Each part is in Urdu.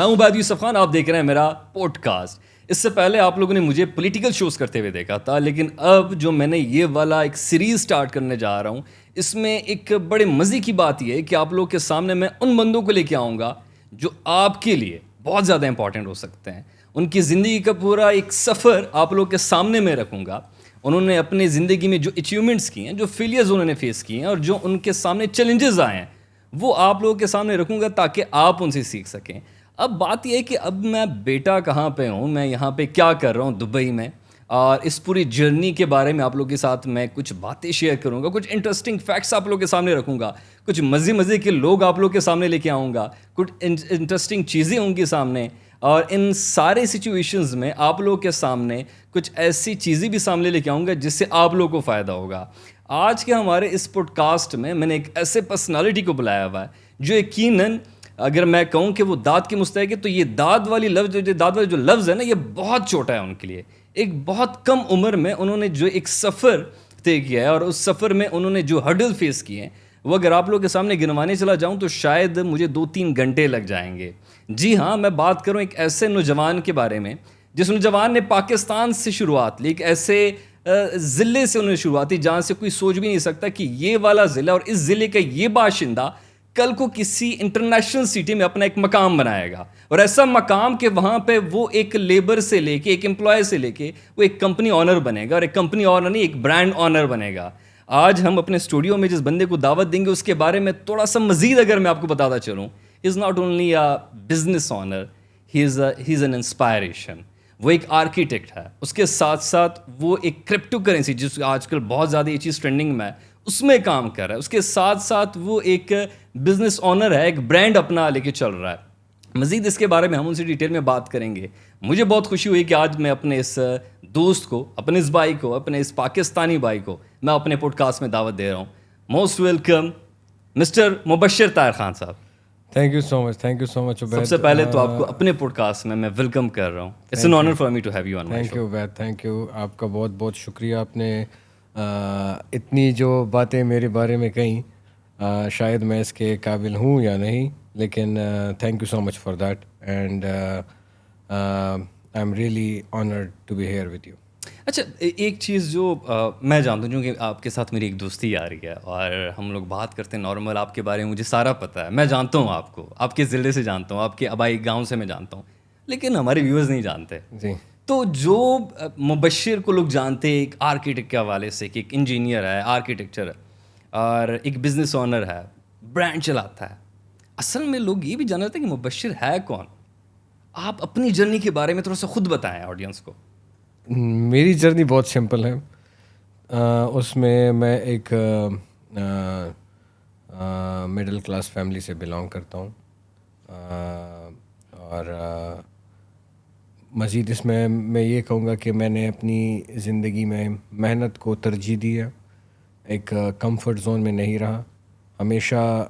ہوں عبید یوسف خان, آپ دیکھ رہے ہیں میرا پوڈ کاسٹ. اس سے پہلے آپ لوگوں نے مجھے پولیٹیکل شوز کرتے ہوئے دیکھا تھا, لیکن اب جو میں نے یہ والا ایک سیریز سٹارٹ کرنے جا رہا ہوں, اس میں ایک بڑے مزے کی بات یہ ہے کہ آپ لوگوں کے سامنے میں ان بندوں کو لے کے آؤں گا جو آپ کے لیے بہت زیادہ امپورٹنٹ ہو سکتے ہیں. ان کی زندگی کا پورا ایک سفر آپ لوگوں کے سامنے میں رکھوں گا. انہوں نے اپنی زندگی میں جو اچیومنٹس کی ہیں, جو فیلیئرز انہوں نے فیس کیے ہیں, اور جو ان کے سامنے چیلنجز آئے ہیں, وہ آپ لوگوں کے سامنے رکھوں گا تاکہ آپ ان سے سیکھ سکیں. اب بات یہ ہے کہ اب میں بیٹا کہاں پہ ہوں, میں یہاں پہ کیا کر رہا ہوں دبئی میں, اور اس پوری جرنی کے بارے میں آپ لوگوں کے ساتھ میں کچھ باتیں شیئر کروں گا, کچھ انٹرسٹنگ فیکٹس آپ لوگوں کے سامنے رکھوں گا, کچھ مزے کے لوگ آپ لوگوں کے سامنے لے کے آؤں گا, کچھ انٹرسٹنگ چیزیں ہوں گی سامنے, اور ان سارے سچویشنز میں آپ لوگوں کے سامنے کچھ ایسی چیزیں بھی سامنے لے کے آؤں گا جس سے آپ لوگوں کو فائدہ ہوگا. آج کے ہمارے اس پوڈ کاسٹ میں نے ایک ایسے پرسنالٹی کو بلایا ہوا ہے جو یقیناً اگر میں کہوں کہ وہ داد کے مستحق ہے, تو یہ داد والی جو لفظ ہے نا, یہ بہت چھوٹا ہے ان کے لیے. ایک بہت کم عمر میں انہوں نے جو ایک سفر طے کیا ہے, اور اس سفر میں انہوں نے جو ہرڈل فیس کیے ہیں, وہ اگر آپ لوگوں کے سامنے گنوانے چلا جاؤں تو شاید مجھے 2-3 گھنٹے لگ جائیں گے. جی ہاں, میں بات کروں ایک ایسے نوجوان کے بارے میں جس نوجوان نے پاکستان سے شروعات لی, ایک ایسے ضلع سے انہوں نے شروعات کی جہاں سے کوئی سوچ بھی نہیں سکتا کہ یہ والا ضلع اور اس ضلع کا یہ باشندہ کل کو کسی انٹرنیشنل سٹی میں اپنا ایک مقام بنائے گا, اور ایسا مقام کہ وہاں پہ وہ ایک لیبر سے لے کے, ایک امپلائی سے لے کے, وہ ایک کمپنی آنر بنے گا, اور ایک کمپنی آنر نہیں, ایک برانڈ آنر بنے گا. آج ہم اپنے اسٹوڈیو میں جس بندے کو دعوت دیں گے اس کے بارے میں تھوڑا سا مزید اگر میں آپ کو بتاتا چلوں, he is not only a business owner, he is an inspiration. وہ ایک آرکیٹیکٹ ہے, اس کے ساتھ ساتھ وہ ایک کرپٹو کرنسی, جس آج کل بہت زیادہ یہ چیز ٹرینڈنگ میں ہے, اس میں کام کر رہا ہے. اس کے ساتھ ساتھ وہ ایک بزنس آنر ہے, ایک برانڈ اپنا لے کے چل رہا ہے. مزید اس کے بارے میں ہم ان سے ڈیٹیل میں بات کریں گے. مجھے بہت خوشی ہوئی کہ آج میں اپنے اس دوست کو, اپنے اس بھائی کو, اپنے اس پاکستانی بھائی کو میں اپنے پوڈ کاسٹ میں دعوت دے رہا ہوں. موسٹ ویلکم مسٹر مبشر طاہر خان صاحب. تھینک یو سو مچ عبید. سب سے پہلے تو آپ کو اپنے پوڈ کاسٹ میں ویلکم کر رہا ہوں. It's an honour for me to have you on my show. Thank you Obaid, thank you. آپ کا بہت بہت شکریہ. آپ نے اتنی جو باتیں میرے بارے میں کہیں, شاید میں اس کے قابل ہوں یا نہیں, لیکن thank you so much for that, and I am really honoured to be here with you. اچھا, ایک چیز جو میں جانتا ہوں, چونکہ آپ کے ساتھ میری ایک دوستی آ رہی ہے اور ہم لوگ بات کرتے ہیں نارمل, آپ کے بارے میں مجھے سارا پتہ ہے, میں جانتا ہوں آپ کو, آپ کے ضلع سے جانتا ہوں, آپ کے آبائی گاؤں سے میں جانتا ہوں, لیکن ہمارے ویورز نہیں جانتے. جی. تو جو مبشر کو لوگ جانتے ہیں ایک آرکیٹیکٹ کے حوالے سے, کہ ایک انجینئر ہے, آرکیٹیکچر ہے, اور ایک بزنس آنر ہے, برانڈ چلاتا ہے, اصل میں لوگ یہ بھی جانتے ہیں کہ مبشر ہے کون. آپ اپنی جرنی کے بارے میں تھوڑا سا خود بتائیں آڈینس کو. میری جرنی بہت سمپل ہے. اس میں ایک مڈل کلاس فیملی سے بلانگ کرتا ہوں, اور مزید اس میں یہ کہوں گا کہ میں نے اپنی زندگی میں محنت کو ترجیح دی ہے, ایک کمفرٹ زون میں نہیں رہا. ہمیشہ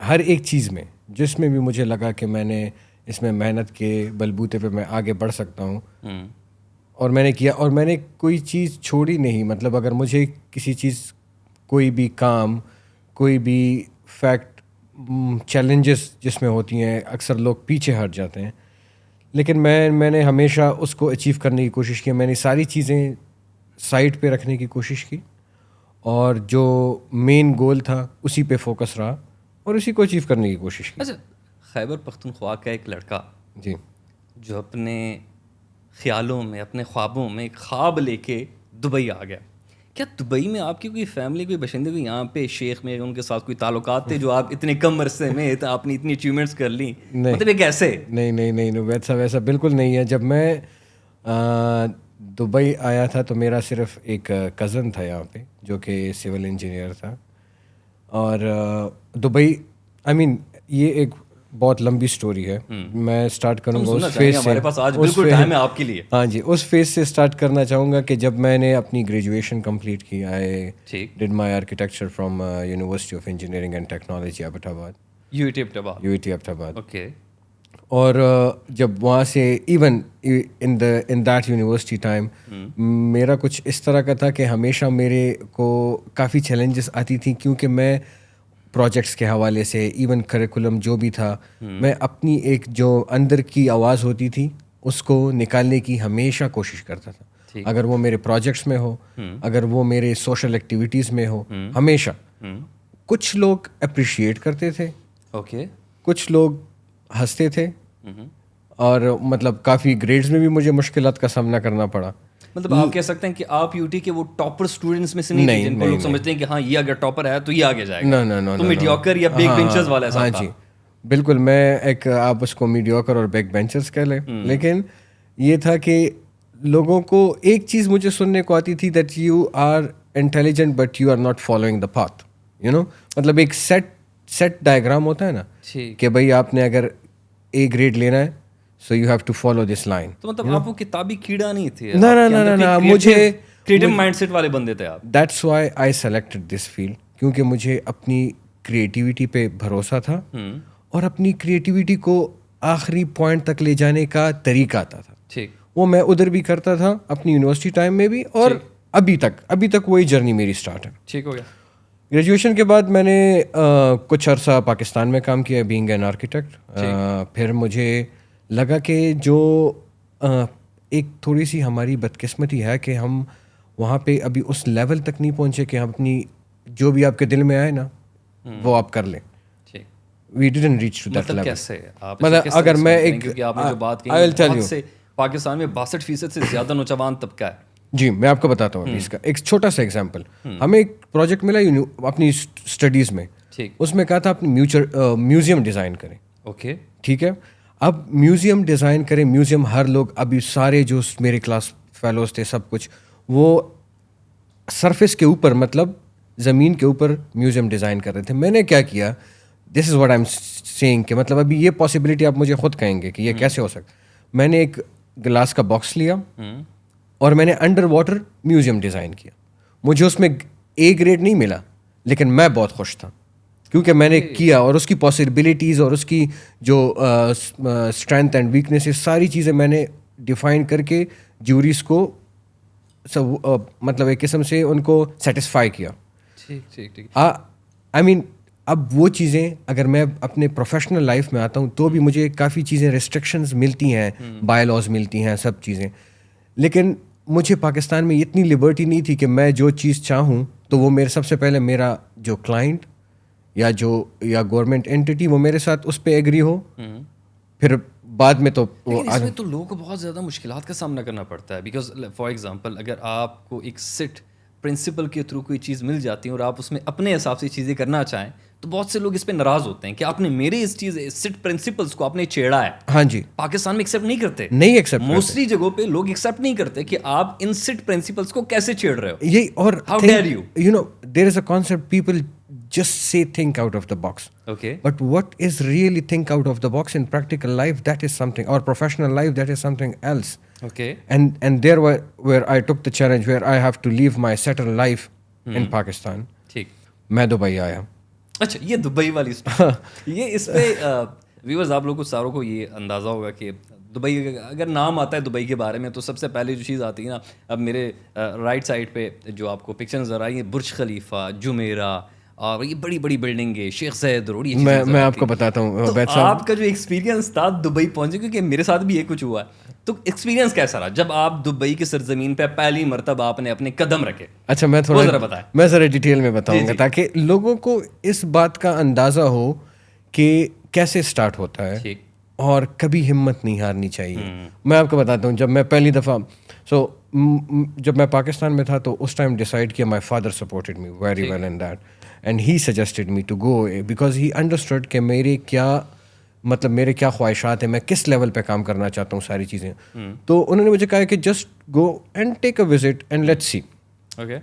ہر ایک چیز میں جس میں بھی مجھے لگا کہ میں نے اس میں محنت کے بلبوتے پہ میں آگے بڑھ سکتا ہوں, اور میں نے کیا, اور میں نے کوئی چیز چھوڑی نہیں. مطلب اگر مجھے کسی چیز, کوئی بھی کام, کوئی بھی فیکٹ, چیلنجز جس میں ہوتی ہیں, اکثر لوگ پیچھے ہٹ جاتے ہیں, لیکن میں نے ہمیشہ اس کو اچیو کرنے کی کوشش کی. میں نے ساری چیزیں سائڈ پہ رکھنے کی کوشش کی, اور جو مین گول تھا اسی پہ فوکس رہا, اور اسی کو اچیو کرنے کی کوشش کی. اچھا, خیبر پختونخوا کا ایک لڑکا جی, جو اپنے خیالوں میں, اپنے خوابوں میں ایک خواب لے کے دبئی آ گیا, کیا دبئی میں آپ کی کوئی فیملی, کوئی باشندے, کوئی یہاں پہ شیخ میں ان کے ساتھ کوئی تعلقات تھے جو آپ اتنے کم عرصے میں آپ نے اتنی اچیومنٹس کر لیں؟ مطلب یہ کیسے؟ نہیں, ویسا بالکل نہیں ہے. جب میں دبئی آیا تھا تو میرا صرف ایک کزن تھا یہاں پہ جو کہ سول انجینئر تھا, اور دبئی, آئی مین یہ ایک بہت لمبی سٹوری ہے. میں اسٹارٹ کروں گا اس فیز سے. ہمارے پاس آج بالکل ٹائم ہے آپ کے لیے. ہاں جی, اس فیز سے اسٹارٹ کرنا چاہوں گا کہ جب میں نے اپنی گریجویشن کمپلیٹ کی, I did my architecture from university of engineering and technology Abbottabad, U E T Abbottabad. Okay. اور جب وہاں سے even in that university time میرا کچھ اس طرح کا تھا کہ ہمیشہ میرے کو کافی چیلنجز آتی تھیں, کیونکہ میں پروجیکٹس کے حوالے سے ایون کریکولم جو بھی تھا, میں اپنی ایک جو اندر کی آواز ہوتی تھی اس کو نکالنے کی ہمیشہ کوشش کرتا تھا, اگر وہ میرے پروجیکٹس میں ہو, اگر وہ میرے سوشل ایکٹیویٹیز میں ہو, ہمیشہ. کچھ لوگ اپریشیٹ کرتے تھے, کچھ لوگ ہنستے تھے, اور مطلب کافی گریڈز میں بھی مجھے مشکلات کا سامنا کرنا پڑا. مطلب آپ کہہ سکتے ہیں کہ آپ یو ٹی کے وہ ٹاپر اسٹوڈنٹس میں سے نہیں تھے جن کو لوگ سمجھتے ہیں کہ ہاں یہ اگر ٹاپر ہے تو یہ آگے جائے گا, تو میڈیوکر یا بیک بینچرز والا ایسا تھا. جی بالکل, میں ایک, آپ اس کو میڈیوکر اور بیک بینچرز کہہ لیں, لیکن یہ تھا کہ لوگوں کو ایک چیز مجھے سننے کو آتی تھی that you are intelligent but you are not following the path, you know. مطلب ایک سیٹ ڈائیگرام ہوتا ہے نا کہ بھائی آپ نے اگر اے گریڈ لینا ہے so you have to follow this line. تو مطلب آپ وہ کتابی کیڑا نہیں تھے, نہ مجھے کریٹو مائنڈ سیٹ والے بندے تھے آپ. That's why I selected this field, کیونکہ مجھے اپنی کریٹیوٹی پہ بھروسہ تھا اور اپنی کریٹیوٹی کو آخری پوائنٹ تک لے جانے کا طریقہ آتا تھا. وہ میں ادھر بھی کرتا تھا اپنی یونیورسٹی ٹائم میں بھی, اور ابھی تک وہی جرنی میری اسٹارٹ ہے. ٹھیک ہو گیا. گریجویشن کے بعد میں نے کچھ عرصہ پاکستان میں کام کیا بینگ این آرکیٹیکٹ. پھر مجھے لگا کہ جو ایک تھوڑی سی ہماری بدقسمتی ہے کہ ہم وہاں پہ ابھی اس لیول تک نہیں پہنچے کہ ہم اپنی جو بھی آپ کے دل میں آئے نا وہ آپ کر لیں. We didn't reach to that level. مطلب اگر میں ایک پاکستان میں 62% سے زیادہ نوجوان طبقہ ہے. جی میں آپ کو بتاتا ہوں اس کا ایک چھوٹا سا ایگزامپل. ہمیں ایک پروجیکٹ ملا اپنی اسٹڈیز میں, اس میں کہا تھا اپنی میوزیم ڈیزائن کریں. اوکے ٹھیک ہے, اب میوزیم ڈیزائن کریں, میوزیم ہر لوگ ابھی سارے جو میرے کلاس فیلوز تھے سب کچھ وہ سرفیس کے اوپر مطلب زمین کے اوپر میوزیم ڈیزائن کر رہے تھے. میں نے کیا کیا, this is what I am seeing کہ مطلب ابھی یہ پاسبلٹی آپ مجھے خود کہیں گے کہ یہ کیسے ہو سکتا. میں نے ایک گلاس کا باکس لیا اور میں نے انڈر واٹر میوزیم ڈیزائن کیا. مجھے اس میں اے گریڈ نہیں ملا لیکن میں بہت خوش تھا کیونکہ میں نے کیا, اور اس کی پاسبلٹیز اور اس کی جو اسٹرینتھ اینڈ ویکنیسز ساری چیزیں میں نے ڈیفائن کر کے جوریز کو مطلب ایک قسم سے ان کو سیٹسفائی کیا. آئی مین اب وہ چیزیں اگر میں اپنے پروفیشنل لائف میں آتا ہوں تو بھی مجھے کافی چیزیں ریسٹرکشنز ملتی ہیں, بائی لاز ملتی ہیں, سب چیزیں. لیکن مجھے پاکستان میں اتنی لبرٹی نہیں تھی کہ میں جو چیز چاہوں تو وہ میرے سب سے پہلے میرا جو کلائنٹ یا گورنمنٹ اینٹی وہ میرے ساتھ اس پہ ایگری ہو, پھر بعد میں تو اس میں تو لوگوں کو بہت زیادہ مشکلات کا سامنا کرنا پڑتا ہے. بیکاز فار ایگزامپل اگر آپ کو ایک سٹ پرنسپل کے تھرو کوئی چیز مل جاتی ہے اور آپ اس میں اپنے حساب سے چیزیں کرنا چاہیں تو بہت سے لوگ اس پہ ناراض ہوتے ہیں کہ آپ نے میرے اس چیز سٹ پرنسپلس کو آپ نے چھیڑا ہے. ہاں جی, پاکستان میں ایکسیپٹ نہیں کرتے, نہیں ایکسیپٹ, موسٹلی جگہوں پہ لوگ ایکسیپٹ نہیں کرتے کہ آپ ان سٹ پرنسپلس کو کیسے چھیڑ رہے ہو. یہی, اور how dare you, you know there is a concept people just say think out of the box. Okay. But what is really think out of the box in practical life, that is something, or professional life, that is something else. Okay. And there where I took the challenge, where I have to leave my settled life in Pakistan. ٹھیک, میں دبئی آیا. اچھا یہ دبئی والی یہ اس پہ ویورز آپ لوگوں کو ساروں کو یہ اندازہ ہوگا کہ دبئی اگر نام آتا ہے دبئی کے بارے میں تو سب سے پہلے جو چیز آتی ہے نا, اب میرے رائٹ سائڈ پہ جو آپ کو پکچر نظر آئی ہیں برج خلیفہ, جمیرہ, اور یہ بڑی بڑی بلڈنگ ہے, شیخ زاید روڈ. میں آپ کو بتاتا ہوں آپ کا جو ایکسپیرینس تھا دبئی پہنچے, کیونکہ میرے ساتھ بھی یہ کچھ ہوا ہے, تو ایکسپیرینس کیسا رہا جب آپ دبئی کی سرزمین پہ پہلی مرتبہ آپ نے اپنے قدم رکھے؟ اچھا میں ذرا ڈیٹیل میں بتاؤں گا تاکہ لوگوں کو اس بات کا اندازہ ہو کہ کیسے اسٹارٹ ہوتا ہے, اور کبھی ہمت نہیں ہارنی چاہیے. میں آپ کو بتاتا ہوں, جب میں پہلی دفعہ جب میں پاکستان میں تھا تو اس ٹائم ڈیسائڈ کیا, my father supported me very well in that, and he suggested me to go because he understood کہ میرے کیا خواہشات ہیں, میں کس لیول پہ کام کرنا چاہتا ہوں, ساری چیزیں. تو انہوں نے مجھے کہا کہ just go and take a visit and let's see. Okay.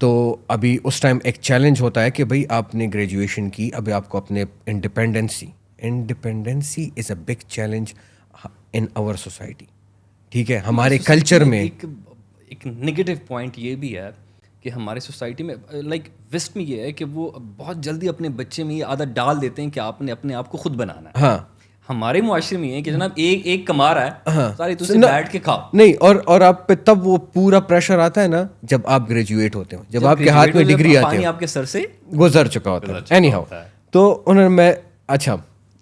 تو ابھی اس ٹائم ایک چیلنج ہوتا ہے کہ بھائی آپ نے گریجویشن کی, ابھی آپ کو اپنے independency is a big challenge in our society. ٹھیک ہے, ہمارے کلچر میں ایک نگیٹو پوائنٹ یہ بھی ہے کہ ہمارے سوسائٹی میں لائک ویسٹ میں یہ ہے کہ وہ بہت جلدی اپنے بچے میں یہ عادت ڈال دیتے ہیں کہ آپ نے اپنے آپ کو خود بنانا ہے. ہاں, ہمارے معاشرے میں یہ ہے کہ جناب ایک کما رہا ہے ساری تو بیٹھ کے کھاؤ. نہیں, اور آپ پہ تب وہ پورا پریشر آتا ہے نا جب آپ گریجویٹ ہوتے ہو, جب آپ کے ہاتھ میں ڈگری آتی ہے, آپ کے سر سے گزر چکا ہوتا ہے. اینی ہاؤ, تو انہوں نے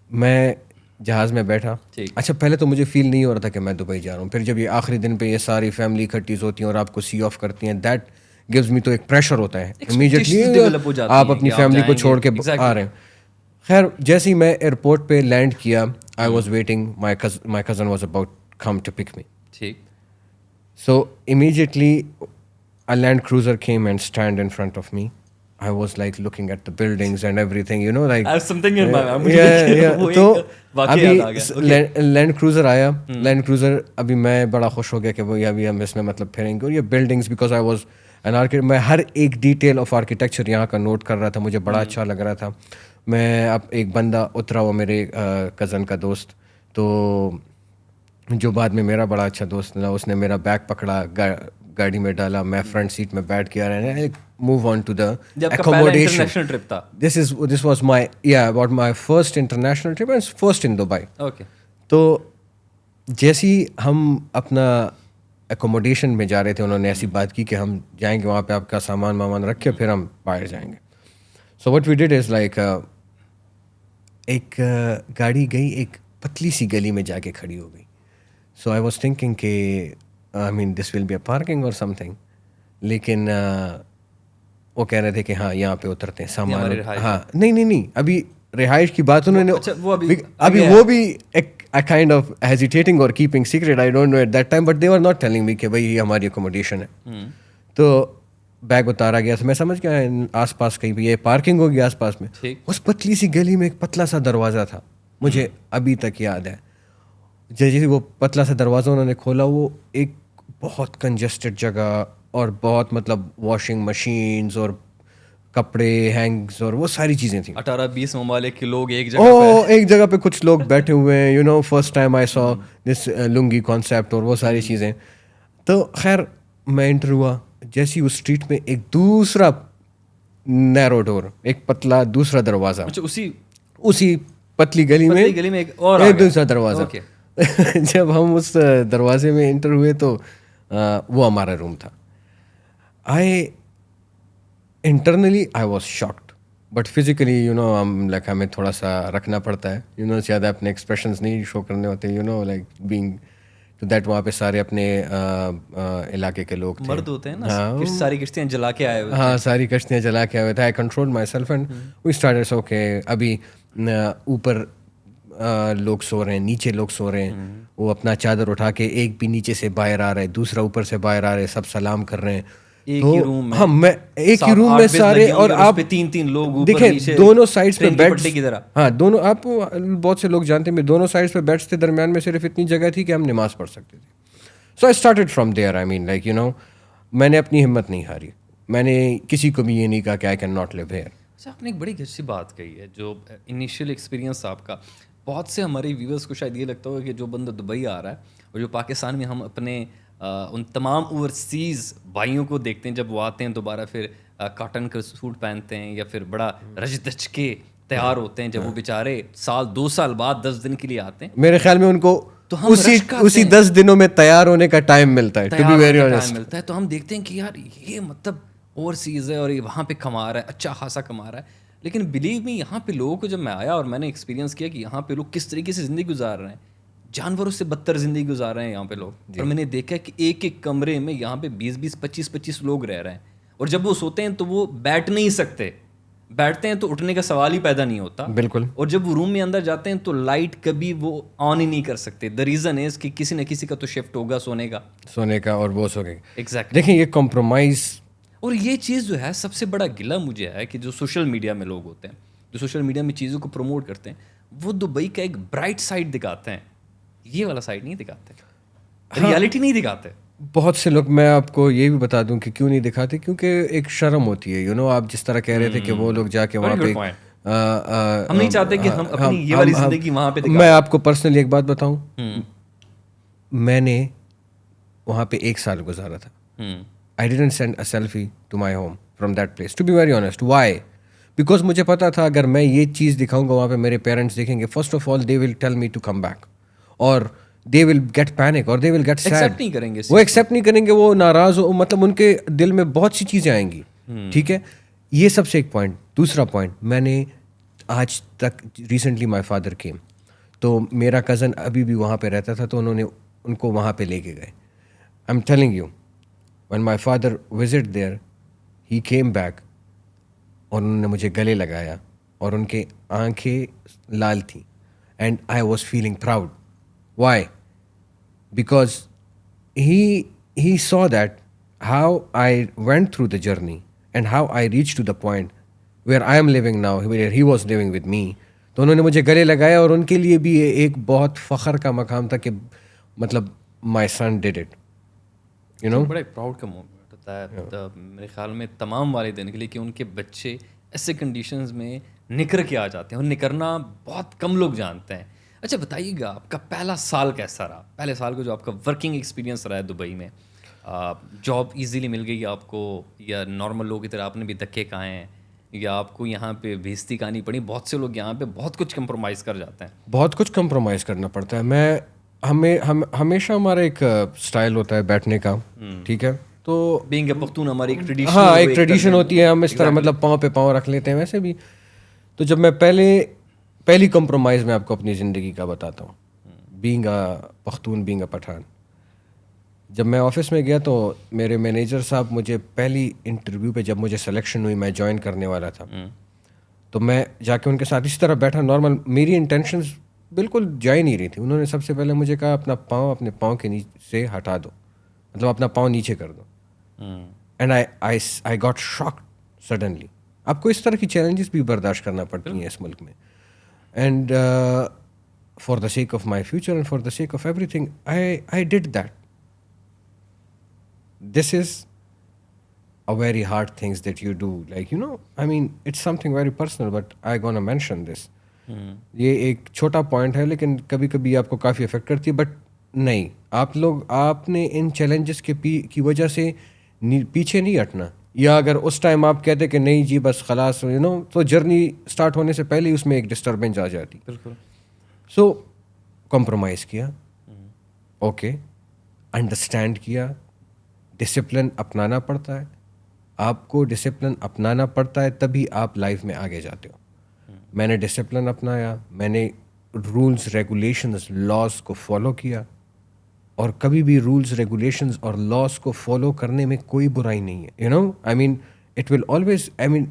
میں جہاز میں بیٹھا. اچھا پہلے تو مجھے فیل نہیں ہو رہا تھا کہ میں دبئی جا رہا ہوں. پھر جب یہ آخری دن پہ یہ ساری فیملی اکٹھیز ہوتی ہیں اور آپ کو سی آف کرتی ہیں, دیٹ گیوز می, تو ایک پریشر ہوتا ہے امیڈیٹلی آپ اپنی فیملی کو چھوڑ کے آ رہے ہیں. خیر جیسے ہی میں ایئرپورٹ پہ لینڈ کیا, I was waiting, my cousin was about come to pick me. ٹھیک. So immediately a Land Cruiser came and stand in front of me. I was like looking at the buildings and everything, you know, like I have something in my mind. Yeah. تو ابھی Land Cruiser آیا. Land Cruiser ابھی میں بڑا خوش ہو گیا کہ وہ ابھی ہم اس میں مطلب پھریں گے. اور یہ buildings, because I was an architect, میں ہر ایک ڈیٹیل آف آرکیٹیکچر یہاں کا نوٹ کر رہا تھا. مجھے بڑا اچھا لگ رہا تھا. میں اب ایک بندہ اترا, وہ میرے کزن کا دوست, تو جو بعد میں میرا بڑا اچھا دوست تھا, اس نے میرا بیگ پکڑا, گاڑی میں ڈالا, میں فرنٹ سیٹ میں بیٹھ کے آ رہے ہیں. Move on to the accommodation. This was my about my first international trip and first in Dubai. تو جیسے ہی ہم اپنا اکوموڈیشن میں جا رہے تھے, انہوں نے ایسی بات کی کہ ہم جائیں گے وہاں پہ, آپ کا سامان رکھ کے پھر ہم باہر جائیں گے. So what we did is like, ایک گاڑی گئی ایک پتلی سی گلی میں جا کے کھڑی ہو گئی. سو آئی واز تھنکنگ کہ آئی مین دس ول بی اے پارکنگ اور سم تھنگ, لیکن وہ کہہ رہے تھے کہ ہاں یہاں پہ اترتے ہیں سامان. ہاں نہیں, ابھی رہائش کی بات انہوں نے, ابھی وہ بھی ایک کائنڈ آف ہیزیٹیٹنگ اور keeping secret, I don't know at that time, but they are not telling me کہ بھائی یہ ہماری اکوموڈیشن ہے. تو بیگ اتارا گیا, تو میں سمجھ گیا آس پاس کہیں بھی یہ پارکنگ ہوگی آس پاس میں. اس پتلی سی گلی میں ایک پتلا سا دروازہ تھا, مجھے ابھی تک یاد ہے. جیسے وہ پتلا سا دروازہ انہوں نے کھولا, وہ ایک بہت کنجسٹڈ جگہ اور بہت مطلب واشنگ مشینز اور کپڑے ہینگز اور وہ ساری چیزیں تھیں. 18-20 ممالک کے لوگ ایک جگہ پہ کچھ لوگ بیٹھے ہوئے ہیں, you know, first time I saw this lungi concept اور وہ ساری چیزیں. تو خیر میں انٹر ہوا, جیسی اس اسٹریٹ میں ایک دوسرا نیرو ڈور, ایک پتلا دوسرا دروازہ, اسی پتلی گلی میں ایک دوسرا دروازہ. جب ہم اس دروازے میں انٹر ہوئے تو وہ ہمارا روم تھا. Internally I was shocked, but physically you know like ہمیں تھوڑا سا رکھنا پڑتا ہے, یو نو, زیادہ اپنے ایکسپریشنز نہیں شو کرنے ہوتے, یو نو, لائک بینگ تو دیٹ. وہاں پہ سارے اپنے علاقے کے لوگ مرد ہوتے ہیں نا, ساری کشتیاں جلا کے آئے ہوئے. ہاں, ساری کشتیاں جلا کے آئے ہوئے تھے. I control myself and we started so کہ ابھی اوپر لوگ سو رہے ہیں, نیچے لوگ سو رہے ہیں. وہ اپنا چادر اٹھا کے ایک بھی نیچے سے باہر آ رہا ہے, دوسرا اوپر سے باہر آ رہے, سب سلام کر رہے ہیں. ایک ہی روم میں سارے, اور آپ 3 لوگ دیکھیں دونوں سائڈس پہ بیٹھ, ہاں دونوں, آپ بہت سے لوگ جانتے ہیں, دونوں سائڈس پہ بیٹھتے, درمیان میں صرف اتنی جگہ تھی کہ ہم نماز پڑھ سکتے تھے. So I started from there, I mean like you know, میں نے اپنی ہمت نہیں ہاری, میں نے کسی کو بھی یہ نہیں کہا کہ I can not leave here. آپ نے ایک بڑی اچھی بات کہی ہے, جو انیشیل ایکسپیرینس آپ کا, بہت سے ہمارے ویورس کو شاید یہ لگتا ہوگا کہ جو بندہ دبئی آ رہا ہے اور جو پاکستان میں ہم اپنے ان تمام اوورسیز بھائیوں کو دیکھتے ہیں جب وہ آتے ہیں دوبارہ, پھر کاٹن کا سوٹ پہنتے ہیں یا پھر بڑا رج دج کے تیار ہوتے ہیں, جب وہ بیچارے 2 سال بعد 10 دن کے لیے آتے ہیں, میرے خیال میں ان کو اسی 10 دنوں میں تیار ہونے کا ٹائم ملتا ہے, ٹو بی ویری آنیسٹ ملتا ہے. تو ہم دیکھتے ہیں کہ یار یہ مطلب اوورسیز ہے اور یہ وہاں پہ کما رہا ہے, اچھا خاصا کما رہا ہے. لیکن بلیو می, یہاں پہ لوگوں کو جب میں آیا اور میں نے ایکسپیرینس کیا کہ یہاں پہ لوگ کس طریقے سے زندگی گزار رہے ہیں, جانوروں سے بدتر زندگی گزار رہے ہیں یہاں پہ لوگ. اور میں نے دیکھا کہ ایک کمرے میں یہاں پہ 20 25 لوگ رہ رہے ہیں, اور جب وہ سوتے ہیں تو وہ بیٹھ نہیں سکتے, بیٹھتے ہیں تو اٹھنے کا سوال ہی پیدا نہیں ہوتا. بالکل. اور جب وہ روم میں اندر جاتے ہیں تو لائٹ کبھی وہ آن ہی نہیں کر سکتے. دا ریزن از کہ کسی نہ کسی کا تو شفٹ ہوگا سونے کا اور وہ سو گے. ایگزیکٹلی. دیکھیں یہ کمپرومائز, اور یہ چیز جو ہے سب سے بڑا گلہ مجھے ہے کہ جو سوشل میڈیا میں لوگ ہوتے ہیں, جو سوشل میڈیا میں چیزوں کو پروموٹ کرتے ہیں, وہ دبئی کا ایک برائٹ سائڈ دکھاتے ہیں, یہ والا سائڈ نہیں دکھاتے, ریالٹی نہیں دکھاتے. بہت سے لوگ, میں آپ کو یہ بھی بتا دوں کہ کیوں نہیں دکھاتے, کیونکہ ایک شرم ہوتی ہے, یو نو, آپ جس طرح کہہ رہے تھے کہ وہ لوگ جا کے وہاں پہ, ہم نہیں چاہتے کہ ہم اپنی یہ والی زندگی وہاں پہ دکھائیں. میں آپ کو پرسنلی ایک بات بتاؤں, میں نے وہاں پہ 1 سال گزارا تھا. I didn't send a selfie to my home from that place, to be very honest. Why? Because مجھے پتا تھا اگر میں یہ چیز دکھاؤں گا وہاں پہ میرے پیرنٹس دیکھیں گے, first of all they will tell me to come back, اور دے ول گیٹ پینک, اور they will get sad. Accept نہیں کریں گے, وہ ایکسیپٹ نہیں کریں گے, وہ ناراض ہو, مطلب ان کے دل میں بہت سی چیزیں آئیں گی. ٹھیک ہے, یہ سب سے ایک پوائنٹ. دوسرا پوائنٹ, میں نے آج تک ریسنٹلی مائی فادر کیم, تو میرا کزن ابھی بھی وہاں پہ رہتا تھا, تو انہوں نے ان کو وہاں پہ لے کے گئے. آئی am telling you, when my father visited there, he came back, اور انہوں نے مجھے گلے لگایا, اور ان کے آنکھیں لال تھیں, and I was feeling proud. Why? Because he saw that how I went through the journey and how I reached to the point where I am living now, where he was living with me. تو انہوں نے مجھے گلے لگایا, اور ان کے لیے بھی ایک بہت فخر کا مقام تھا کہ مطلب my son did it. بڑا پراؤڈ کا مومنٹ ہوتا ہے میرے خیال میں تمام والدین کے لیے, کہ ان کے بچے ایسے کنڈیشنز میں نکر کے آ جاتے ہیں, اور نکرنا بہت کم لوگ جانتے ہیں. اچھا بتائیے گا, آپ کا پہلا سال کیسا رہا؟ پہلے سال کو جو آپ کا ورکنگ ایکسپیرینس رہا ہے دبئی میں, جاب ایزیلی مل گئی آپ کو, یا نارمل لوگوں کی طرح آپ نے بھی دھکے کھائے ہیں, یا آپ کو یہاں پہ بھیجتی کہانی پڑی؟ بہت سے لوگ یہاں پہ بہت کچھ کمپرومائز کر جاتے ہیں. بہت کچھ کمپرومائز کرنا پڑتا ہے. ہمیشہ ہمارا ایک اسٹائل ہوتا ہے بیٹھنے کا, ٹھیک ہے, تو بینگ اے پختون ہماری ایک ٹریڈیشن, ہاں ایک ٹریڈیشن ہوتی ہے, ہم اس طرح مطلب پاؤں پہ پاؤں رکھ لیتے ہیں ویسے بھی. تو جب میں پہلی کمپرومائز میں آپ کو اپنی زندگی کا بتاتا ہوں, being a Pakhtun, being a Pathan. جب میں آفس میں گیا تو میرے مینیجر صاحب مجھے پہلی انٹرویو پہ, جب مجھے سلیکشن ہوئی, میں جوائن کرنے والا تھا, تو میں جا کے ان کے ساتھ اسی طرح بیٹھا نارمل, میری انٹینشنز بالکل جا ہی نہیں رہی تھی. انہوں نے سب سے پہلے مجھے کہا اپنا پاؤں اپنے پاؤں کے نیچے سے ہٹا دو, مطلب اپنا پاؤں نیچے کر دو. And I got shocked suddenly. آپ کو اس طرح کی چیلنجز بھی برداشت کرنا پڑتی ہیں اس ملک میں, and for the sake of my future and for the sake of every thing I did that. This is a very hard things that you do, like, I mean, it's something very personal, but I gonna mention this. یہ ایک چھوٹا پوائنٹ ہے, لیکن کبھی کبھی آپ کو کافی افیکٹ کرتی ہے. بٹ نہیں, آپ نے ان چیلنجز کی وجہ سے پیچھے نہیں ہٹنا. یا اگر اس ٹائم آپ کہتے کہ نہیں جی بس خلاص, تو جرنی اسٹارٹ ہونے سے پہلے ہی اس میں ایک ڈسٹربنس آ جاتی. بالکل. سو کمپرومائز کیا, اوکے, انڈرسٹینڈ کیا, ڈسپلن اپنانا پڑتا ہے. آپ کو ڈسپلن اپنانا پڑتا ہے, تبھی آپ لائف میں آگے جاتے ہو. میں نے ڈسپلن اپنایا, میں نے رولز ریگولیشنز لاز کو فالو کیا, اور کبھی بھی رولز ریگولیشنز اور لاز کو فالو کرنے میں کوئی برائی نہیں ہے. I mean it will always, I mean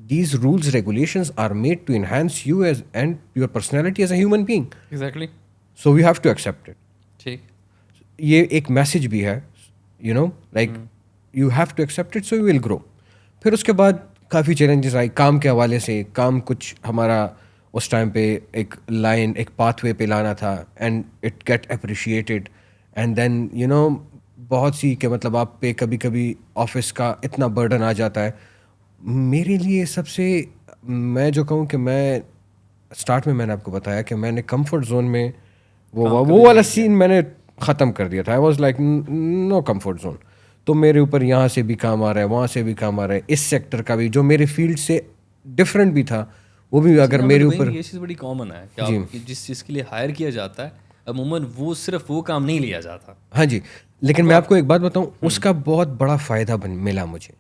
these rules regulations are made to enhance you as and your personality as a human being. Exactly. So we have to accept it. ٹھیک, یہ ایک میسج بھی ہے, like you have to accept it, so you ول گرو. پھر اس کے بعد کافی چیلنجز آئی کام کے حوالے سے. کام کچھ ہمارا اس ٹائم پہ ایک لائن, ایک پاتھ وے پہ لانا تھا, and it get appreciated. And then بہت سی کہ مطلب آپ پہ کبھی کبھی آفس کا اتنا برڈن آ جاتا ہے. میرے لیے سب سے, میں جو کہوں کہ میں اسٹارٹ میں نے آپ کو بتایا کہ میں نے کمفرٹ زون میں وہ والا سین میں نے ختم کر دیا تھا. I was like no comfort zone. تو میرے اوپر یہاں سے بھی کام آ رہا ہے, وہاں سے بھی کام آ رہا ہے, اس سیکٹر کا بھی جو میرے فیلڈ سے ڈفرینٹ بھی تھا وہ بھی اگر میرے اوپر. یہ چیز بڑی کامن ہے کہ آپ جس چیز کے لیے ہائر کیا جاتا ہے عموماً وہ صرف وہ کام نہیں لیا جاتا. ہاں جی, لیکن میں آپ کو ایک بات بتاؤں, اس کا بہت بڑا فائدہ ملا مجھے,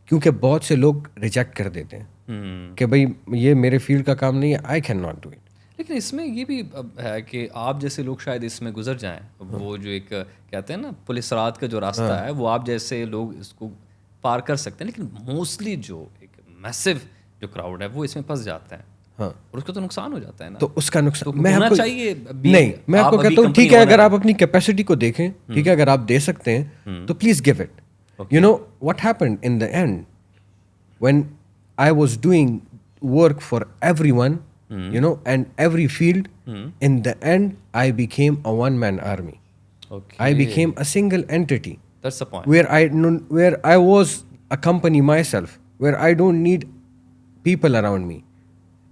کیونکہ بہت سے لوگ ریجیکٹ کر دیتے ہیں کہ بھائی یہ میرے فیلڈ کا کام نہیں ہے, آئی کین ناٹ ڈو اٹ. لیکن اس میں یہ بھی ہے کہ آپ جیسے لوگ شاید اس میں گزر جائیں, وہ جو ایک کہتے ہیں نا پولیس رات کا جو راستہ ہے, وہ آپ جیسے لوگ اس کو پار کر سکتے ہیں. لیکن موسٹلی جو ایک میسو جو کراؤڈ ہے وہ اس میں پھنس جاتا ہے, اور اس کا تو نقصان ہو جاتا ہے نا. تو اس کا نقصان میں آپ کو چاہیے نہیں, میں آپ کو کہتا ہوں ٹھیک ہے, اگر آپ اپنی کیپیسٹی کو دیکھیں, ٹھیک ہے, اگر آپ دے سکتے ہیں تو please give it. What happened in the and when I was doing work for every one, and every field, in the end I became a one man army. I became a single entity. That's the point. Where I was a company myself, where I don't need people around me.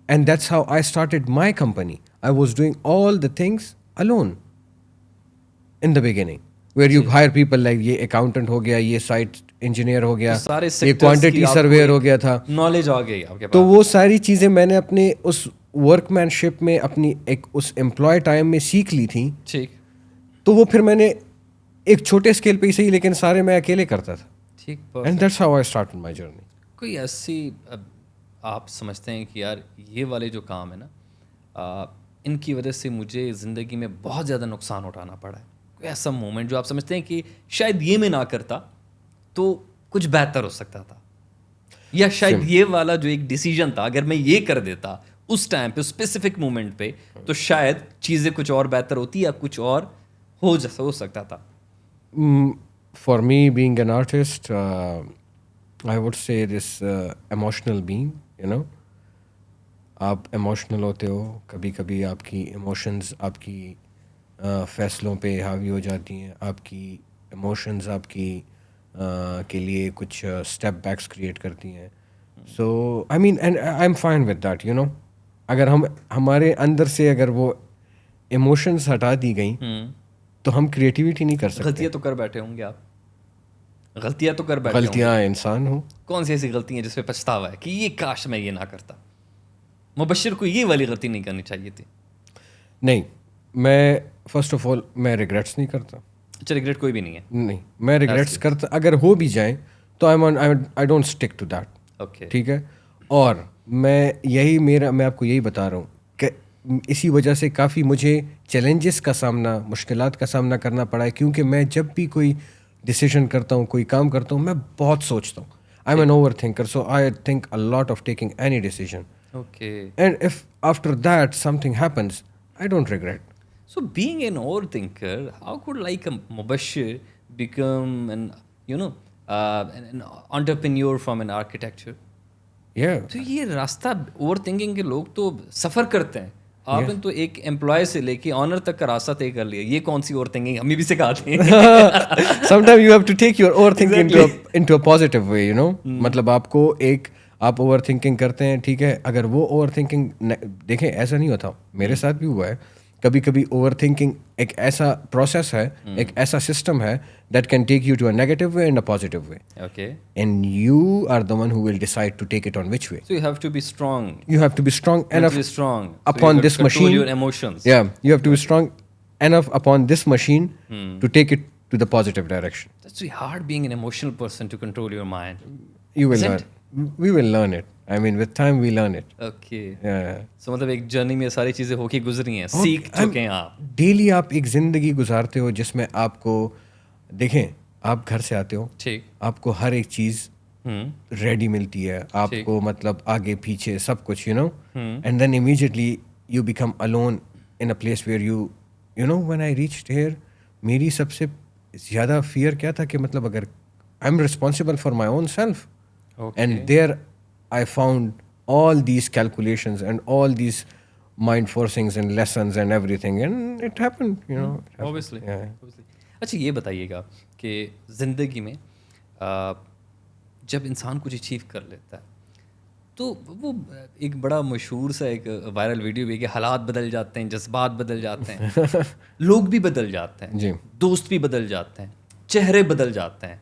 And that's how I started my company. I was doing all the things alone in the beginning, where you hire people like یہ اکاؤنٹنٹ ہو گیا, یہ سائٹ انجینئر ہو گیا, سارے یہ کوانٹٹی سرویئر ہو گیا تھا, نالج آ گئی آپ کے پاس. تو وہ ساری چیزیں میں نے اپنے اس ورک مین شپ میں اپنی ایک اس امپلائی ٹائم میں سیکھ لی تھیں. ٹھیک. تو وہ پھر میں نے ایک چھوٹے اسکیل پہ ہی صحیح لیکن سارے میں اکیلے کرتا تھا. ٹھیک. And that's how I started my journey. کوئی ایسی آپ سمجھتے ہیں کہ یار یہ والے جو کام ہے نا ان کی وجہ سے مجھے زندگی میں بہت زیادہ نقصان اٹھانا پڑا ہے, کوئی ایسا مومنٹ جو آپ سمجھتے ہیں کہ شاید یہ میں نہ کرتا تو کچھ بہتر ہو سکتا تھا, یا شاید یہ والا جو ایک ڈیسیجن تھا اگر میں یہ کر دیتا اس ٹائم پہ اسپیسیفک مومنٹ پہ تو شاید چیزیں کچھ اور بہتر ہوتی یا کچھ اور ہو سکتا تھا. For me being an artist I would say this emotional being, you know, آپ ایموشنل ہوتے ہو, کبھی کبھی آپ کی ایموشنز آپ کی فیصلوں پہ حاوی ہو جاتی ہیں, آپ کی ایموشنز آپ کی کے لیے کچھ اسٹیپ بیکس کریٹ کرتی ہیں. So I mean and I am fine with that, you know. اگر ہمارے اندر سے اگر وہ ایموشنز ہٹا دی گئیں تو ہم کریٹیوٹی نہیں کر سکتے. غلطیاں تو کر بیٹھے ہوں گے آپ, غلطیاں تو کر بیٹھے ہوں گے. غلطیاں انسان ہوں. کون سی ایسی غلطیاں جس پہ پچھتاوا ہے کہ یہ کاش میں یہ نہ کرتا؟ مبشر کو یہ والی غلطی نہیں کرنی چاہیے تھی. نہیں, میں فرسٹ آف آل میں ریگریٹس نہیں کرتا. اچھا, ریگریٹ کوئی بھی نہیں ہے؟ نہیں, میں ریگریٹس کرتا اگر ہو بھی جائیں تو I don't stick to that. Okay, ٹھیک ہے. اور میں آپ کو یہی بتا رہا ہوں کہ اسی وجہ سے کافی مجھے چیلنجز کا سامنا, مشکلات کا سامنا کرنا پڑا ہے, کیونکہ میں جب بھی کوئی ڈیسیژن کرتا ہوں, کوئی کام کرتا ہوں, میں بہت سوچتا ہوں. I am an overthinker, so I think a lot of taking any decision. okay. And if after that something happens, I don't regret. So being an overthinker, how could like a mubashir become an, you know, an entrepreneur from an architecture? Yeah. تو یہ راستہ اوور تھنکنگ کے لوگ تو سفر کرتے ہیں. آپ نے تو ایک امپلائی سے لے کے آنر تک کا راستہ طے کر لیا. یہ کون سی اوور تھنکنگ ہمیں بھی سکھاتے ہیں. Sometimes you have to take your overthinking into a positive way, you know. مطلب آپ کو آپ اوور تھنکنگ کرتے ہیں, ٹھیک ہے. اگر وہ اوور تھنکنگ دیکھیں ایسا نہیں ہوتا, میرے ساتھ بھی ہوا ہے کبھی کبھی. اوور تھنکنگ ایک ایسا پروسیس ہے, ایک ایسا سسٹم ہے that can take you to a negative way and a positive way. Okay. And you are the one who will decide to take it on which way. So you have to be strong. You have to be strong enough Mentally strong. upon this control machine. your emotions. Yeah, you have to be strong enough upon this machine to take it to the positive direction. That's really hard being an emotional person to control your mind. You will Isn't learn. We will learn it. I mean, with time we learn it. Okay. Yeah. So مطلب ایک جرنی میں ساری چیزیں ہو کے گزری ہیں, سیکھ چکے ہیں آپ. ڈیلی آپ ایک زندگی گزارتے ہو جس میں آپ کو دیکھیں, آپ گھر سے آتے ہو, ٹھیک, آپ کو ہر ایک چیز ریڈی ملتی ہے, آپ کو مطلب آگے پیچھے سب کچھ, you know. And then immediately you become alone in a place where you know when I reached here, میری سب سے زیادہ فیئر کیا تھا کہ مطلب اگر I am responsible for my own self. And there I found all these calculations and all these mind forcings and lessons and everything, and it happened, you know. Obviously. Yeah. اچھا, یہ بتائیے گا کہ زندگی میں جب انسان کچھ اچیو کر لیتا ہے تو وہ ایک بڑا مشہور سا ایک وائرل ویڈیو بھی ہے کہ حالات بدل جاتے ہیں, جذبات بدل جاتے ہیں, لوگ بھی بدل جاتے ہیں, جی, دوست بھی بدل جاتے ہیں, چہرے بدل جاتے ہیں.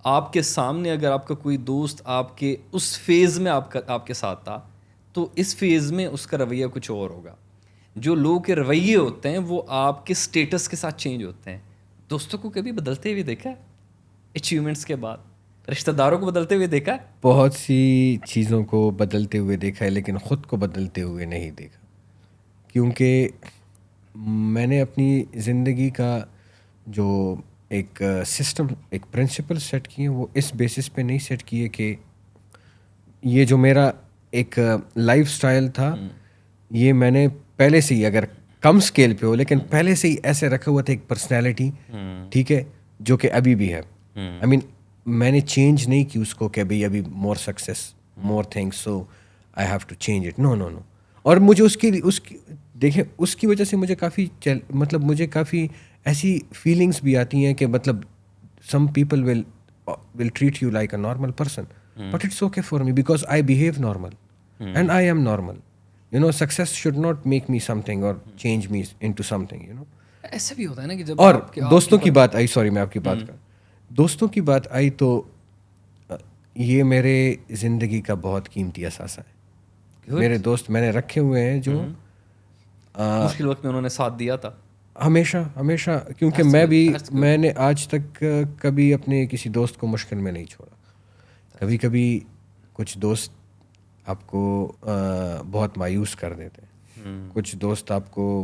آپ کے سامنے اگر آپ کا کوئی دوست آپ کے اس فیز میں آپ کے ساتھ تھا تو اس فیز میں اس کا رویہ کچھ اور ہوگا. جو لوگوں کے رویے ہوتے ہیں وہ آپ کے اسٹیٹس کے ساتھ چینج ہوتے ہیں. دوستوں کو کبھی بدلتے ہوئے دیکھا ہے اچیومنٹس کے بعد؟ رشتہ داروں کو بدلتے ہوئے دیکھا ہے؟ بہت سی چیزوں کو بدلتے ہوئے دیکھا ہے, لیکن خود کو بدلتے ہوئے نہیں دیکھا, کیونکہ میں نے اپنی زندگی کا جو ایک سسٹم, ایک پرنسپل سیٹ کیے, وہ اس بیسس پہ نہیں سیٹ کیے کہ یہ جو میرا ایک لائف سٹائل تھا یہ میں نے پہلے سے ہی, اگر کم اسکیل پہ ہو لیکن پہلے سے ہی ایسے رکھا ہوا تھا ایک پرسنالٹی, ٹھیک ہے, جو کہ ابھی بھی ہے. آئی مین میں نے چینج نہیں کی اس کو کہ بھائی ابھی more success, more things, so I have to change it. No no no. اور مجھے اس کی دیکھیں اس کی وجہ سے مجھے کافی ایسی فیلنگس بھی آتی ہیں کہ مطلب some people will treat you like a normal person, but it's okay for me because I behave normal and I am normal. You know, success should not make me something or change me into something, you know. ایسا بھی ہوتا ہے نا کہ جب اور دوستوں کی بات آئی, سوری میں آپ کی بات کر, دوستوں کی بات آئی تو یہ میرے زندگی کا بہت قیمتی اثاثہ ہے. میرے دوست میں نے رکھے ہوئے ہیں جو مشکل وقت میں انہوں نے ساتھ دیا تھا ہمیشہ ہمیشہ, کیونکہ میں نے آج تک کبھی اپنے کسی دوست کو مشکل میں نہیں چھوڑا. کبھی کبھی کچھ دوست آپ کو بہت مایوس کر دیتے ہیں, کچھ دوست آپ کو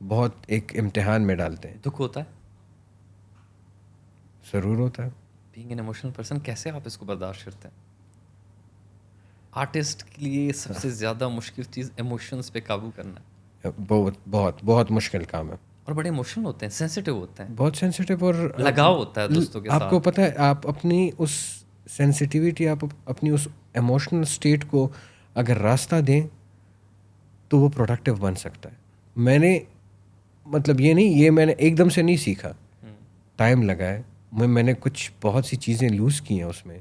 بہت ایک امتحان میں ڈالتے ہیں. دکھ ہوتا ہے, ضرور ہوتا ہے. بینگ این ایموشنل پرسن, کیسے آپ اس کو برداشت کرتے ہیں؟ آرٹسٹ کے لیے سب سے زیادہ مشکل چیز ایموشنز پہ قابو کرنا ہے. بہت بہت بہت مشکل کام ہے. اور بڑے ایموشنل ہوتے ہیں, سینسیٹیو ہوتے ہیں, بہت سینسیٹیو, اور لگاؤ ہوتا ہے دوستوں کے ساتھ. آپ کو پتہ ہے, آپ اپنی اس سینسیٹیوٹی, آپ اپنی اس ایموشنل اسٹیٹ کو اگر راستہ دیں تو وہ پروڈکٹیو بن سکتا ہے. میں نے مطلب یہ نہیں, یہ میں نے ایک دم سے نہیں سیکھا, ٹائم لگا ہے. میں نے کچھ بہت سی چیزیں لوز کی ہیں اس میں,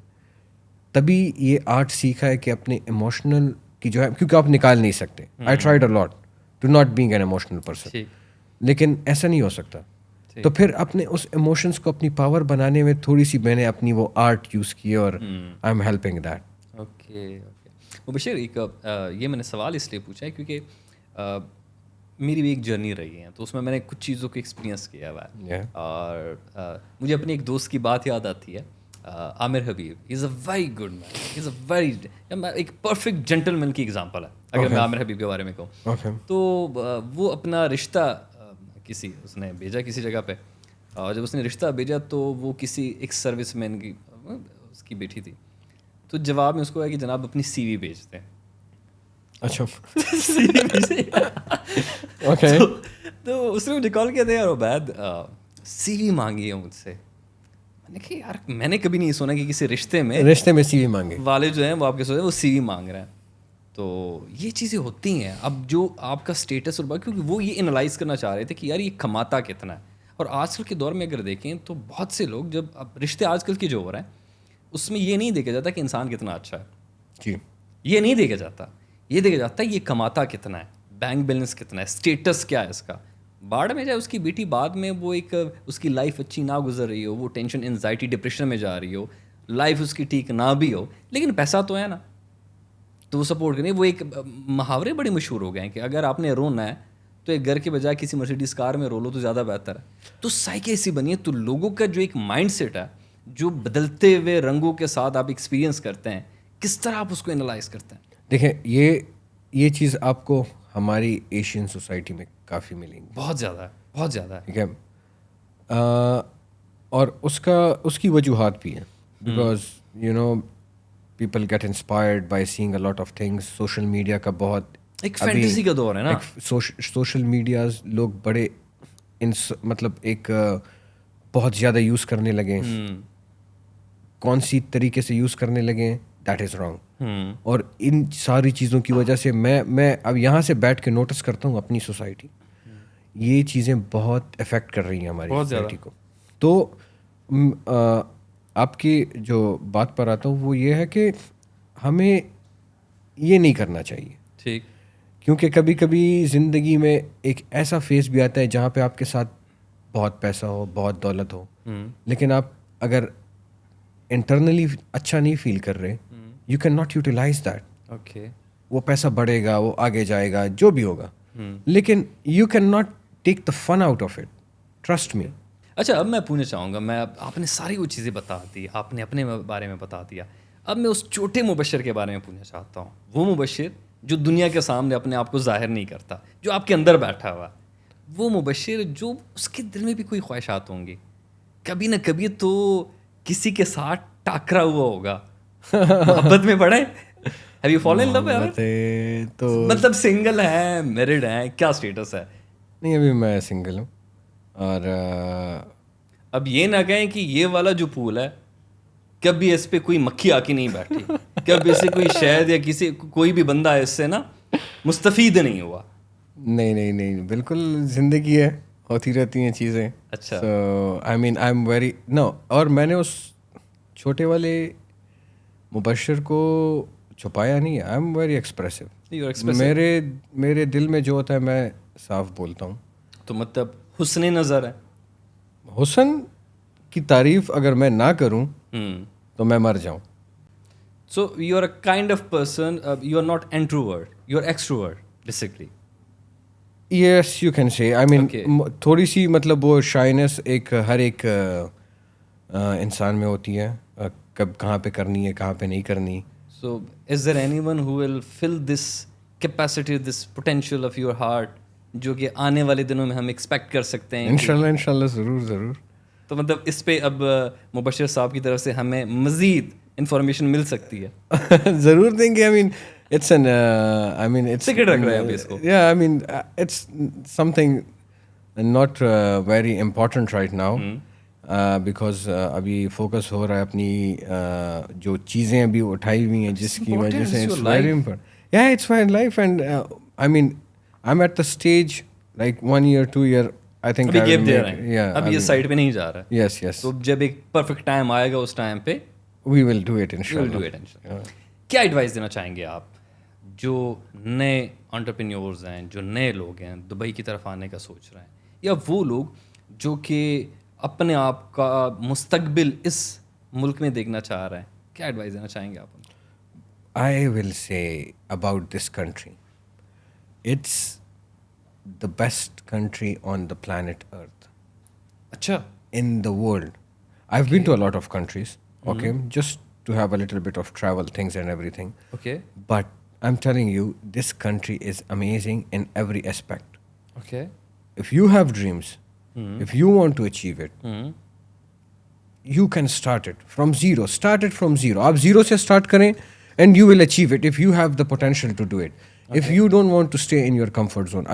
تبھی یہ آرٹ سیکھا ہے کہ اپنے ایموشنل کی جو ہے, کیونکہ آپ نکال نہیں سکتے. I tried a lot to not being an emotional person, لیکن ایسا نہیں ہو سکتا. تو پھر اپنے اس ایموشنس کو اپنی پاور بنانے میں تھوڑی سی میں نے اپنی وہ آرٹ یوز کی, اور I am helping that. Okay okay. Mubashir, ایک یہ میں نے سوال اس لیے پوچھا ہے کیونکہ میری بھی ایک جرنی رہی ہے, تو اس میں نے کچھ چیزوں کو ایکسپیرینس کیا ہوا ہے. اور مجھے اپنے ایک دوست کی بات یاد آتی ہے, Aamir Habib. He is a very good man, he is a very, ایک پرفیکٹ جینٹل مین کی ایگزامپل ہے اگر میں عامر حبیب کے بارے میں کہوں. تو وہ اپنا رشتہ اس نے بھیجا کسی جگہ پہ, اور جب اس نے رشتہ بھیجا تو وہ کسی ایک سروس مین کی اس کی بیٹی تھی. تو جواب میں اس کو ہے کہ جناب اپنی سی وی بھیجتے ہیں. اچھا تو اس نے مجھے کال کیا تھا, یار عبید سی وی مانگی ہے مجھ سے. میں نے کہا یار میں نے کبھی نہیں سنا کہ کسی رشتے میں سی وی مانگے, والے جو ہیں وہ آپ کے سوچے وہ سی وی مانگ رہے ہیں. تو یہ چیزیں ہوتی ہیں. اب جو آپ کا اسٹیٹس اور کیونکہ وہ یہ انالائز کرنا چاہ رہے تھے کہ یار یہ کماتا کتنا ہے. اور آج کل کے دور میں اگر دیکھیں تو بہت سے لوگ, جب اب رشتے آج کل کے جو ہو رہے ہیں اس میں یہ نہیں دیکھا جاتا کہ انسان کتنا اچھا ہے. جی, یہ نہیں دیکھا جاتا. یہ دیکھا جاتا ہے یہ کماتا کتنا ہے, بینک بیلنس کتنا ہے, اسٹیٹس کیا ہے اس کا. باڑ میں جائے اس کی بیٹی, بعد میں وہ ایک اس کی لائف اچھی نہ گزر رہی ہو, وہ ٹینشن انزائٹی ڈپریشن میں جا رہی ہو, لائف اس کی ٹھیک نہ بھی ہو, لیکن پیسہ تو ہے نا, تو وہ سپورٹ کریں. وہ ایک محاورے بڑے مشہور ہو گئے ہیں کہ اگر آپ نے رونا ہے تو ایک گھر کے بجائے کسی مرسیڈیز کار میں رو لو تو زیادہ بہتر ہے. تو سائیکے ایسی بنی ہے. تو لوگوں کا جو ایک مائنڈ سیٹ ہے, جو بدلتے ہوئے رنگوں کے ساتھ آپ ایکسپیرینس کرتے ہیں, کس طرح آپ اس کو انالائز کرتے ہیں؟ دیکھیں یہ چیز آپ کو ہماری ایشین سوسائٹی میں کافی ملیں گی, بہت زیادہ ہے, بہت زیادہ ہے. ٹھیک ہے, اور اس کی وجوہات بھی ہیں. Because you know people get inspired by seeing a lot of things. Social media کا بہت ایک فینٹیسی کا دور ہے نا. سوشل میڈیاز لوگ بڑے مطلب ایک بہت زیادہ یوز کرنے لگے. کون سی طریقے سے یوز کرنے لگے, دیٹ از رانگ. اور ان ساری چیزوں کی وجہ سے میں اب یہاں سے بیٹھ کے نوٹس کرتا ہوں اپنی سوسائٹی, یہ چیزیں بہت افیکٹ کر رہی ہیں ہماری سوسائٹی کو. تو آپ کی جو بات پر آتا ہوں وہ یہ ہے کہ ہمیں یہ نہیں کرنا چاہیے. ٹھیک. کیونکہ کبھی کبھی زندگی میں ایک ایسا فیز بھی آتا ہے جہاں پہ آپ کے ساتھ بہت پیسہ ہو, بہت دولت ہو, لیکن آپ اگر انٹرنلی اچھا نہیں فیل کر رہے, you can not utilize that. Okay. وہ پیسہ بڑھے گا, وہ آگے جائے گا, جو بھی ہوگا, لیکن you can not take the fun out of it, trust me. اچھا, اب میں پوچھنا چاہوں گا, آپ نے ساری وہ چیزیں بتا دی, آپ نے اپنے بارے میں بتا دیا. اب میں اس چھوٹے مبشر کے بارے میں پوچھنا چاہتا ہوں. وہ مبشر جو دنیا کے سامنے اپنے آپ کو ظاہر نہیں کرتا, جو آپ کے اندر بیٹھا ہوا, وہ مبشر جو اس کے دل میں بھی کوئی خواہشات ہوں گی, کبھی نہ کبھی تو کسی کے ساتھ ٹاکرا ہوا ہوگا, محبت میں پڑے. ہیو یو فالن ان لو؟ تو مطلب سنگل ہیں, میرڈ ہیں, کیا اسٹیٹس ہے؟ نہیں, ابھی میں سنگل ہوں. اور اب یہ نہ کہیں کہ یہ والا جو پھول ہے کبھی اس پہ کوئی مکھی آ کے نہیں بیٹھی, کبھی اسے کوئی شہد یا کوئی بھی بندہ اس سے نا مستفید نہیں ہوا. نہیں, بالکل زندگی ہے, ہوتی رہتی ہیں چیزیں. اچھا. سو I mean I am very نو. اور میں نے اس چھوٹے والے مبشر کو چھپایا نہیں ہے. I am very expressive. میرے دل میں جو ہوتا ہے میں صاف بولتا ہوں. تو مطلب حسن نظر ہے. حسن کی تعریف اگر میں نہ کروں تو میں مر جاؤں. So you are a kind of person, you are not introvert, you are extrovert basically. Yes you can say I main Okay. تھوڑی سی مطلب وہ شائنس ایک ہر ایک انسان میں ہوتی ہے, کب کہاں پہ کرنی ہے کہاں پہ نہیں کرنی. So is there anyone who will fill this capacity, this potential of your heart جو کہ آنے والے دنوں میں ہم ایکسپیکٹ کر سکتے ہیں؟ انشاءاللہ ضرور ضرور. تو مطلب اس پہ اب مبشر صاحب کی طرف سے ہمیں مزید انفارمیشن مل سکتی ہے. ضرور دیں گے. I mean it's an I mean it's secret رکھ رہے ہیں ابھی اس کو. یا I mean it's something not very important right now because ابھی فوکس ہو رہا ہے اپنی جو چیزیں ابھی اٹھائی ہوئی ہیں جس کی وجہ سے اٹس ویری امپورٹنٹ. یا it's my life and I mean I am at the stage like 1 year 2 year I think ابھی گیپ دے رہے ہیں, اب یہ سائڈ پہ نہیں جا رہا ہے. یس یس تو جب ایک پرفیکٹ ٹائم آئے گا اس ٹائم پہ we will do it we'll do انشاءاللہ. it inshallah. کیا ایڈوائس دینا چاہیں گے آپ جو نئے انٹرپرینیورز ہیں, جو نئے لوگ ہیں, دبئی کی طرف آنے کا سوچ رہے ہیں, یا وہ لوگ جو کہ اپنے آپ کا مستقبل اس ملک میں دیکھنا چاہ رہے ہیں, کیا ایڈوائس دینا چاہیں گے آپ ان کو؟ I will say about this country, it's the best country on the planet Earth. اچھا. In the world. I've been to a lot of countries, okay, just to have a little bit of travel things and everything. Okay. But I'm telling you, this country is amazing in every aspect. Okay. If you have dreams, if you want to achieve it, you can start it from zero. Start it from zero. آپ zero سے start کریں and you will achieve it if you have the potential to do it. If you don't want to stay in your comfort zone.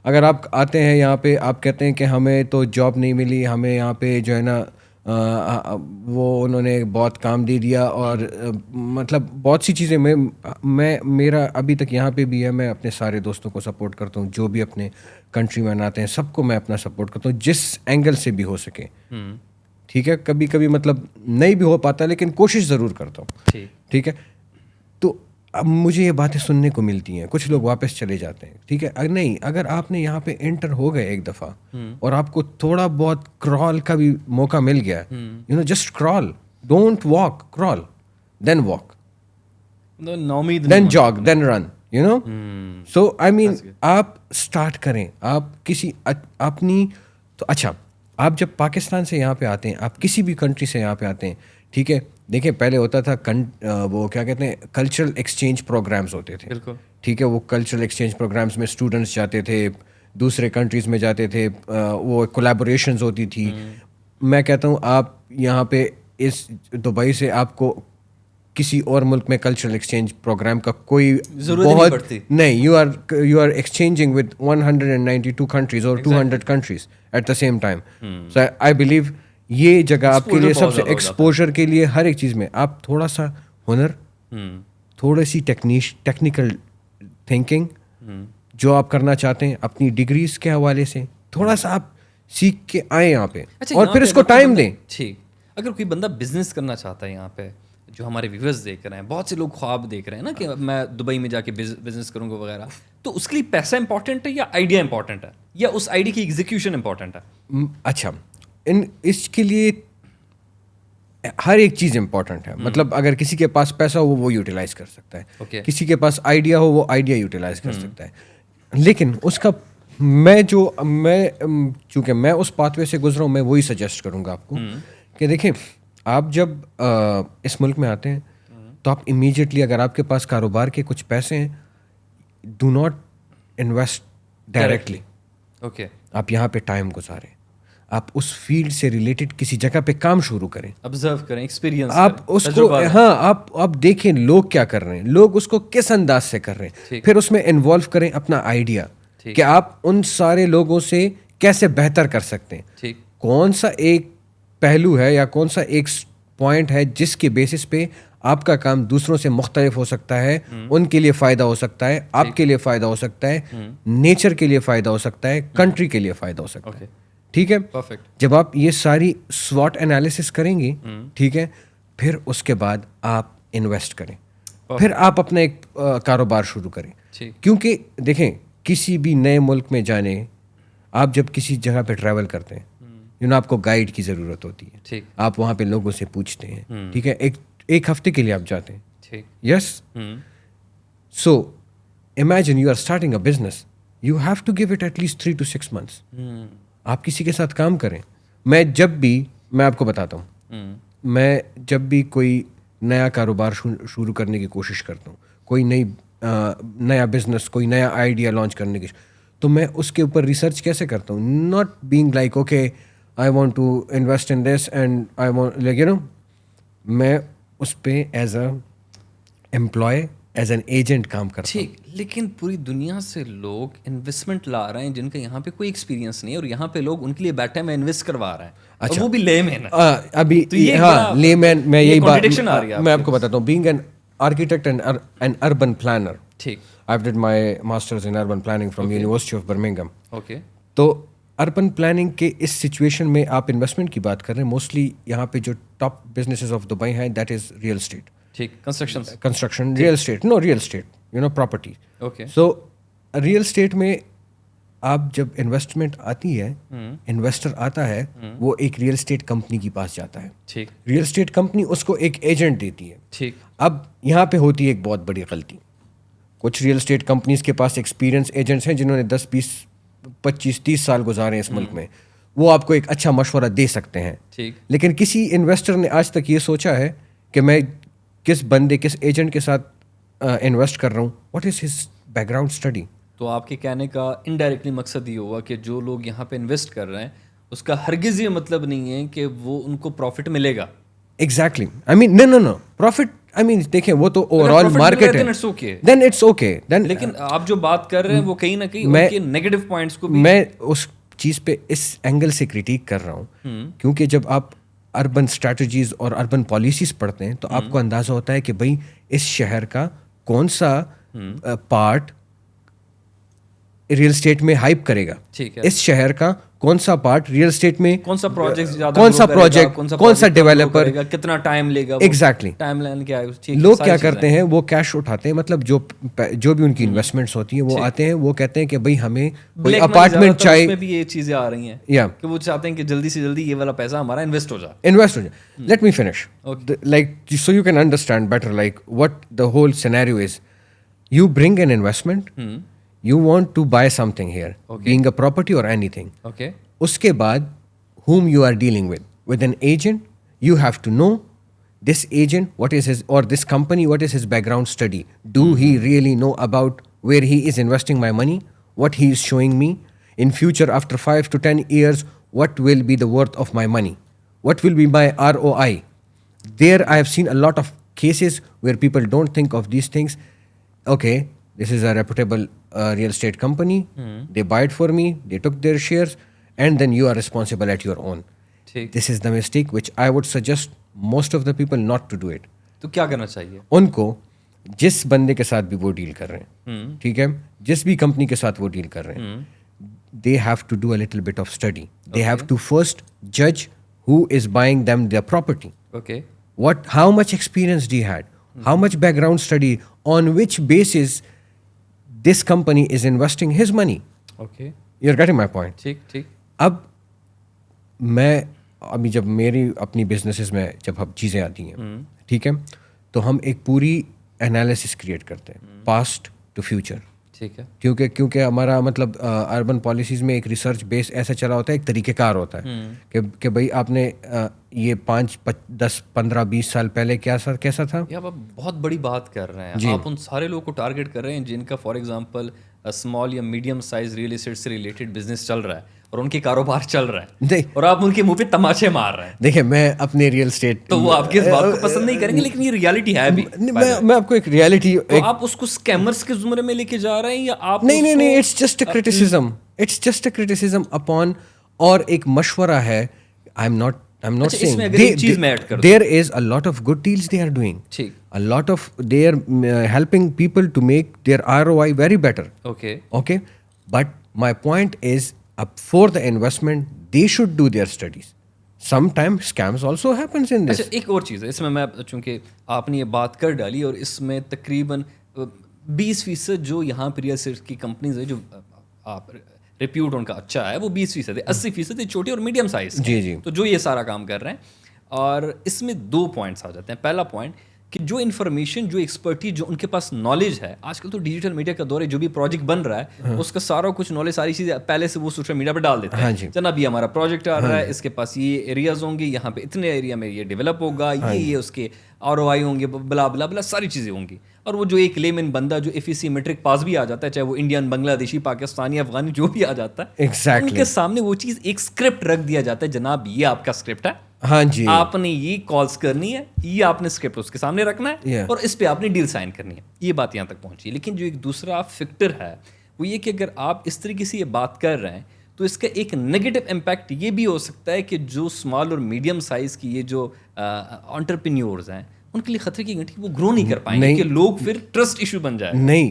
اگر آپ آتے ہیں یہاں پہ, آپ کہتے ہیں کہ ہمیں تو جاب نہیں ملی, ہمیں یہاں پہ جو ہے نا وہ انہوں نے بہت کام دے دیا, اور مطلب بہت سی چیزیں میں میرا ابھی تک یہاں پہ بھی ہے. میں اپنے سارے دوستوں کو سپورٹ کرتا ہوں جو بھی اپنے کنٹری میں آتے ہیں, سب کو میں اپنا سپورٹ کرتا ہوں جس اینگل سے بھی ہو سکے. ٹھیک ہے, کبھی کبھی مطلب نہیں بھی ہو پاتا لیکن کوشش ضرور کرتا ہوں. ٹھیک ہے, تو اب مجھے یہ باتیں سننے کو ملتی ہیں, کچھ لوگ واپس چلے جاتے ہیں. ٹھیک ہے, نہیں, اگر آپ نے یہاں پہ انٹر ہو گئے ایک دفعہ اور آپ کو تھوڑا بہت کرال کا بھی موقع مل گیا, you know, just crawl, don't walk, crawl, then walk, then jog, then run, you know. So I مین آپ اسٹارٹ کریں, آپ کسی اپنی تو اچھا, آپ جب پاکستان سے یہاں پہ آتے ہیں, آپ کسی بھی کنٹری سے یہاں پہ آتے ہیں, ٹھیک ہے, دیکھیں پہلے ہوتا تھا وہ کیا کہتے ہیں, کلچرل ایکسچینج پروگرامز ہوتے تھے. ٹھیک ہے, وہ کلچرل ایکسچینج پروگرامز میں اسٹوڈنٹس جاتے تھے, دوسرے کنٹریز میں جاتے تھے, وہ کولیبوریشنز ہوتی تھی. میں کہتا ہوں آپ یہاں پہ اس دبئی سے آپ کو کسی اور ملک میں کلچرل ایکسچینج پروگرام کا کوئی بہت نہیں, you are exchanging with 192 countries اور 200 countries at the same time. So I believe یہ جگہ آپ کے لیے سب سے ایکسپوجر کے لیے ہر ایک چیز میں آپ تھوڑا سا ہنر, تھوڑی سی ٹیکنیکل تھنکنگ جو آپ کرنا چاہتے ہیں اپنی ڈگریز کے حوالے سے تھوڑا سا آپ سیکھ کے آئیں یہاں پہ, اور پھر اس کو ٹائم دیں. ٹھیک, اگر کوئی بندہ بزنس کرنا چاہتا ہے یہاں پہ, جو ہمارے ویورز دیکھ رہے ہیں, بہت سے لوگ خواب دیکھ رہے ہیں نا کہ میں دبئی میں جا کے بزنس کروں گا وغیرہ, تو اس کے لیے پیسہ امپورٹنٹ ہے یا آئیڈیا امپورٹنٹ ہے, یا اس آئیڈیا کی ایگزیکیوشن امپورٹنٹ ہے؟ اچھا, اس کے لیے ہر ایک چیز امپورٹنٹ ہے. مطلب اگر کسی کے پاس پیسہ ہو وہ یوٹیلائز کر سکتا ہے, کسی کے پاس آئیڈیا ہو وہ آئیڈیا یوٹیلائز کر سکتا ہے, لیکن اس کا میں چونکہ میں اس پاتھ وے سے گزرا ہوں, میں وہی سجیسٹ کروں گا آپ کو کہ دیکھیں, آپ جب اس ملک میں آتے ہیں تو آپ امیجیٹلی, اگر آپ کے پاس کاروبار کے کچھ پیسے ہیں, do not invest directly. Okay, آپ یہاں پہ ٹائم گزاریں, آپ اس فیلڈ سے ریلیٹڈ کسی جگہ پہ کام شروع کریں, آبزرو کریں, ایکسپیرینس آپ اس کو, ہاں, آپ دیکھیں لوگ کیا کر رہے ہیں, لوگ اس کو کس انداز سے کر رہے ہیں, پھر اس میں انوالو کریں اپنا آئیڈیا کہ آپ ان سارے لوگوں سے کیسے بہتر کر سکتے ہیں. کون سا ایک پہلو ہے یا کون سا ایک پوائنٹ ہے جس کے بیسس پہ آپ کا کام دوسروں سے مختلف ہو سکتا ہے, ان کے لیے فائدہ ہو سکتا ہے, آپ کے لیے فائدہ ہو سکتا ہے, نیچر کے لیے فائدہ ہو سکتا ہے, کنٹری کے لیے فائدہ ہو سکتا ہے. ٹھیک ہے, جب آپ یہ ساری SWOT انالیسس کریں گے, ٹھیک ہے, پھر اس کے بعد آپ انویسٹ کریں, پھر آپ اپنا ایک کاروبار شروع کریں. کیونکہ دیکھیں, کسی بھی نئے ملک میں جانے آپ جب کسی جگہ پہ ٹریول کرتے ہیں آپ کو گائیڈ کی ضرورت ہوتی ہے, ٹھیک, آپ وہاں پہ لوگوں سے پوچھتے ہیں, ٹھیک ہے, ایک ہفتے کے لیے آپ جاتے ہیں, ٹھیک, yes. So imagine you are starting a business, you have to give it at least 3 to 6 months. آپ کسی کے ساتھ کام کریں. میں آپ کو بتاتا ہوں, میں جب بھی کوئی نیا کاروبار شروع کرنے کی کوشش کرتا ہوں, کوئی نیا بزنس, کوئی نیا آئیڈیا لانچ کرنے کی, تو میں اس کے اوپر ریسرچ کیسے کرتا ہوں, not being like okay I want to invest in this and I want like میں اس پہ as a employee, as an agent کام کرتا ہوں. ٹھیک. لیکن پوری دنیا سے لوگ انویسٹمنٹ لا رہے ہیں جن کا یہاں پہ کوئی ایکسپیرینس نہیں ہے, اور یہاں پہ لوگ ان کے لیے بیٹھے میں انویسٹ کروا رہا ہے, اور وہ بھی لے مین. ابھی ہاں لے مین, میں یہی بات میں آپ کو بتاتا ہوں. Being an architect and urban planner, ٹھیک, I did my masters in urban planning from university of Birmingham. Okay. تو اربن پلاننگ کے اس سچویشن میں آپ انویسٹمنٹ کی بات کر رہے ہیں, موسٹلی یہاں پہ جو ٹاپ بزنسز آف دبئی ہیں, دیٹ از ریئل اسٹیٹ. ٹھیک, construction, real estate, real estate, property. Okay. So real estate میں آپ جب انویسٹمنٹ آتی ہے, انویسٹر آتا ہے, وہ ایک ریئل اسٹیٹ کمپنی کے پاس جاتا ہے. ٹھیک. ریئل اسٹیٹ کمپنی اس کو ایک ایجنٹ دیتی ہے. ٹھیک. اب یہاں پہ ہوتی ہے ایک بہت بڑی غلطی. کچھ ریئل اسٹیٹ کمپنیز کے پاس ایکسپیرینس ایجنٹس ہیں جنہوں نے 10 20 25 30 سال گزارے ہیں اس ملک میں, وہ آپ کو ایک اچھا مشورہ دے سکتے ہیں. ٹھیک. لیکن کسی انویسٹر نے آج تک یہ سوچا ہے کہ میں کس ایجنٹ کے ساتھ انویسٹ کر رہا ہوں, what is his back ground study. تو آپ کے کہنے کا انڈائریکٹلی مقصد یہ ہوگا کہ جو لوگ یہاں پہ انویسٹ کر رہے ہیں اس کا ہرگز یہ مطلب نہیں ہے کہ وہ ان کو پروفٹ ملے گا. ایگزیکٹلی, آئی مین نو پروفٹ, آئی مین دیکھیں وہ تو اوور آل مارکیٹ ہے, دین اٹس اوکے. لیکن آپ جو بات کر رہے ہیں وہ کہیں نہ کہیں ان کے نیگیٹو پوائنٹس کو بھی میں اس چیز پہ اس اینگل سے کریٹیک کر رہا ہوں, کیونکہ جب آپ اربن اسٹریٹجیز اور اربن پالیسیز پڑھتے ہیں تو آپ کو اندازہ ہوتا ہے کہ بھائی اس شہر کا کون سا پارٹ ریئل اسٹیٹ میں ہائپ کرے گا, اس شہر کا کون سا پارٹ ریئل اسٹیٹ میں, کون سا پروجیکٹ, کون سا ڈیولپر, کتنا ٹائم لے گا, ایگزیکٹلی ٹائم لائن کیا ہے. لوگ کیا کرتے ہیں, وہ کیش اٹھاتے ہیں, مطلب جو بھی ان کی انویسٹمنٹس ہوتی ہیں وہ آتے ہیں, وہ کہتے ہیں کہ بھائی ہمیں کوئی اپارٹمنٹ چاہیے. اس میں بھی یہ چیزیں آ رہی ہیں کہ وہ چاہتے ہیں کہ جلدی سے جلدی یہ والا پیسہ ہمارا انویسٹ ہو جائے. Let me finish, like so you can understand better like what the whole scenario is. You bring an investment, you want to buy something here, being a property or anything. Okay. اس کے بعد whom you are dealing with an agent, you have to know this agent, what is his, or this company, what is his background study. Do he really know about where he is investing my money, what he is showing me in future after 5 to 10 years, what will be the worth of my money, what will be my ROI. There I have seen a lot of cases where people don't think of these things. Okay, this is a reputable real estate company, they buy it for me, they took their shares, and then you are responsible at your own. This is the mistake which I would suggest most of the people not to do it. تو کیا کرنا چاہیے ان کو؟ جس بندے کے ساتھ بھی وہ ڈیل کر رہے ہیں, ٹھیک ہے, جس بھی کمپنی کے ساتھ وہ ڈیل کر رہے ہیں, they have to do a little bit of study. They have to first judge who is buying them their property. Okay. How much experience he had, how much background study, on which basis this company is investing his money. Okay. You're getting my point. ٹھیک. اب میں ابھی جب میری اپنی بزنسز میں جب اب چیزیں آتی ہیں, ٹھیک ہے, تو ہم ایک پوری انالیسس کریٹ کرتے ہیں پاسٹ ٹو فیوچر. ٹھیک ہے. کیونکہ ہمارا مطلب اربن پالیسیز میں ایک ریسرچ بیس ایسا چلا ہوتا ہے, ایک طریقہ کار ہوتا ہے کہ بھائی آپ نے یہ 5 10 15 20 سال پہلے کیسا تھا. آپ بہت بڑی بات کر رہے ہیں, آپ ان سارے لوگوں کو ٹارگیٹ کر رہے ہیں جن کا فار ایگزامپل اسمال یا میڈیم سائز ریئل اسٹیٹ سے ریلیٹڈ بزنس چل رہا ہے اور ان کے کاروبار چل رہا ہے, اور آپ ان کے منہ پہ تماچے مار رہے ہیں. دیکھیں میں اپنے ریئل اسٹیٹ, تو وہ آپ کی اس بات کو پسند نہیں کریں گے, لیکن یہ ریالٹی ہے بھی. میں آپ کو ایک ریالٹی, آپ اس کو اسکیمرز کے زمرے میں لے کے جا رہے ہیں یا آپ؟ نہیں, it's just a criticism, it's just a criticism upon, اور ایک مشورہ ہے. I'm not saying there is a lot of good deals they are doing. A lot of they are helping people to make their ROI very better. Okay. But my point is, for the investment, they should do their studies. Sometimes scams also happens in this. ایک اور چیز ہے اس میں چونکہ آپ نے یہ بات کر ڈالی, اور اس میں تقریباً 20% جو یہاں پہ ریئل اسٹیٹ کی کمپنیز ہیں جو آپ ریپیوٹ ان کا اچھا ہے وہ 20% ہے, 80% چھوٹی اور میڈیم سائز. جی تو جو یہ سارا کام کر رہے ہیں. اور اس میں 2 پوائنٹس آ جاتے ہیں. پہلا پوائنٹ کہ جو انفارمیشن, جو ایکسپرٹی, جو ان کے پاس نالج ہے, آج کل تو ڈیجیٹل میڈیا کا دور ہے, جو بھی پروجیکٹ بن رہا ہے اس کا سارا کچھ نالج, ساری چیزیں پہلے سے وہ سوشل میڈیا پہ ڈال دیتے ہیں. جناب یہ ہمارا پروجیکٹ آ رہا ہے, اس کے پاس یہ ایریاز ہوں گے, یہاں پہ اتنے ایریا میں یہ ڈیولپ ہوگا, یہ اس کے ROI ہوں گے, بلا بلا بلا ساری چیزیں ہوں گی. اور وہ جو ایک لیمن بندہ جو FEC میٹرک پاس بھی آ جاتا ہے, چاہے وہ انڈین, بنگلہ دیشی, پاکستانی, افغانی جو بھی آ جاتا ہے, ان کے سامنے وہ چیز ایک اسکرپٹ رکھ دیا جاتا ہے. جناب یہ آپ کا اسکرپٹ ہے, ہاں جی, آپ نے یہ کالس کرنی ہے, یہ آپ نے اسکرپٹ اس کے سامنے رکھنا ہے, اور اس پہ آپ نے ڈیل سائن کرنی ہے. یہ بات یہاں تک پہنچی. لیکن جو ایک دوسرا فیکٹر ہے وہ یہ کہ اگر آپ اس طریقے سے یہ بات کر رہے ہیں تو اس کا ایک نیگیٹو امپیکٹ یہ بھی ہو سکتا ہے کہ جو اسمال اور میڈیم سائز کی یہ جو انٹرپرینیورز ہیں ان کے لیے خطرے کی گھنٹی, وہ گرو نہیں کر پائیں گے, کہ لوگ پھر ٹرسٹ ایشو بن جائے. نہیں,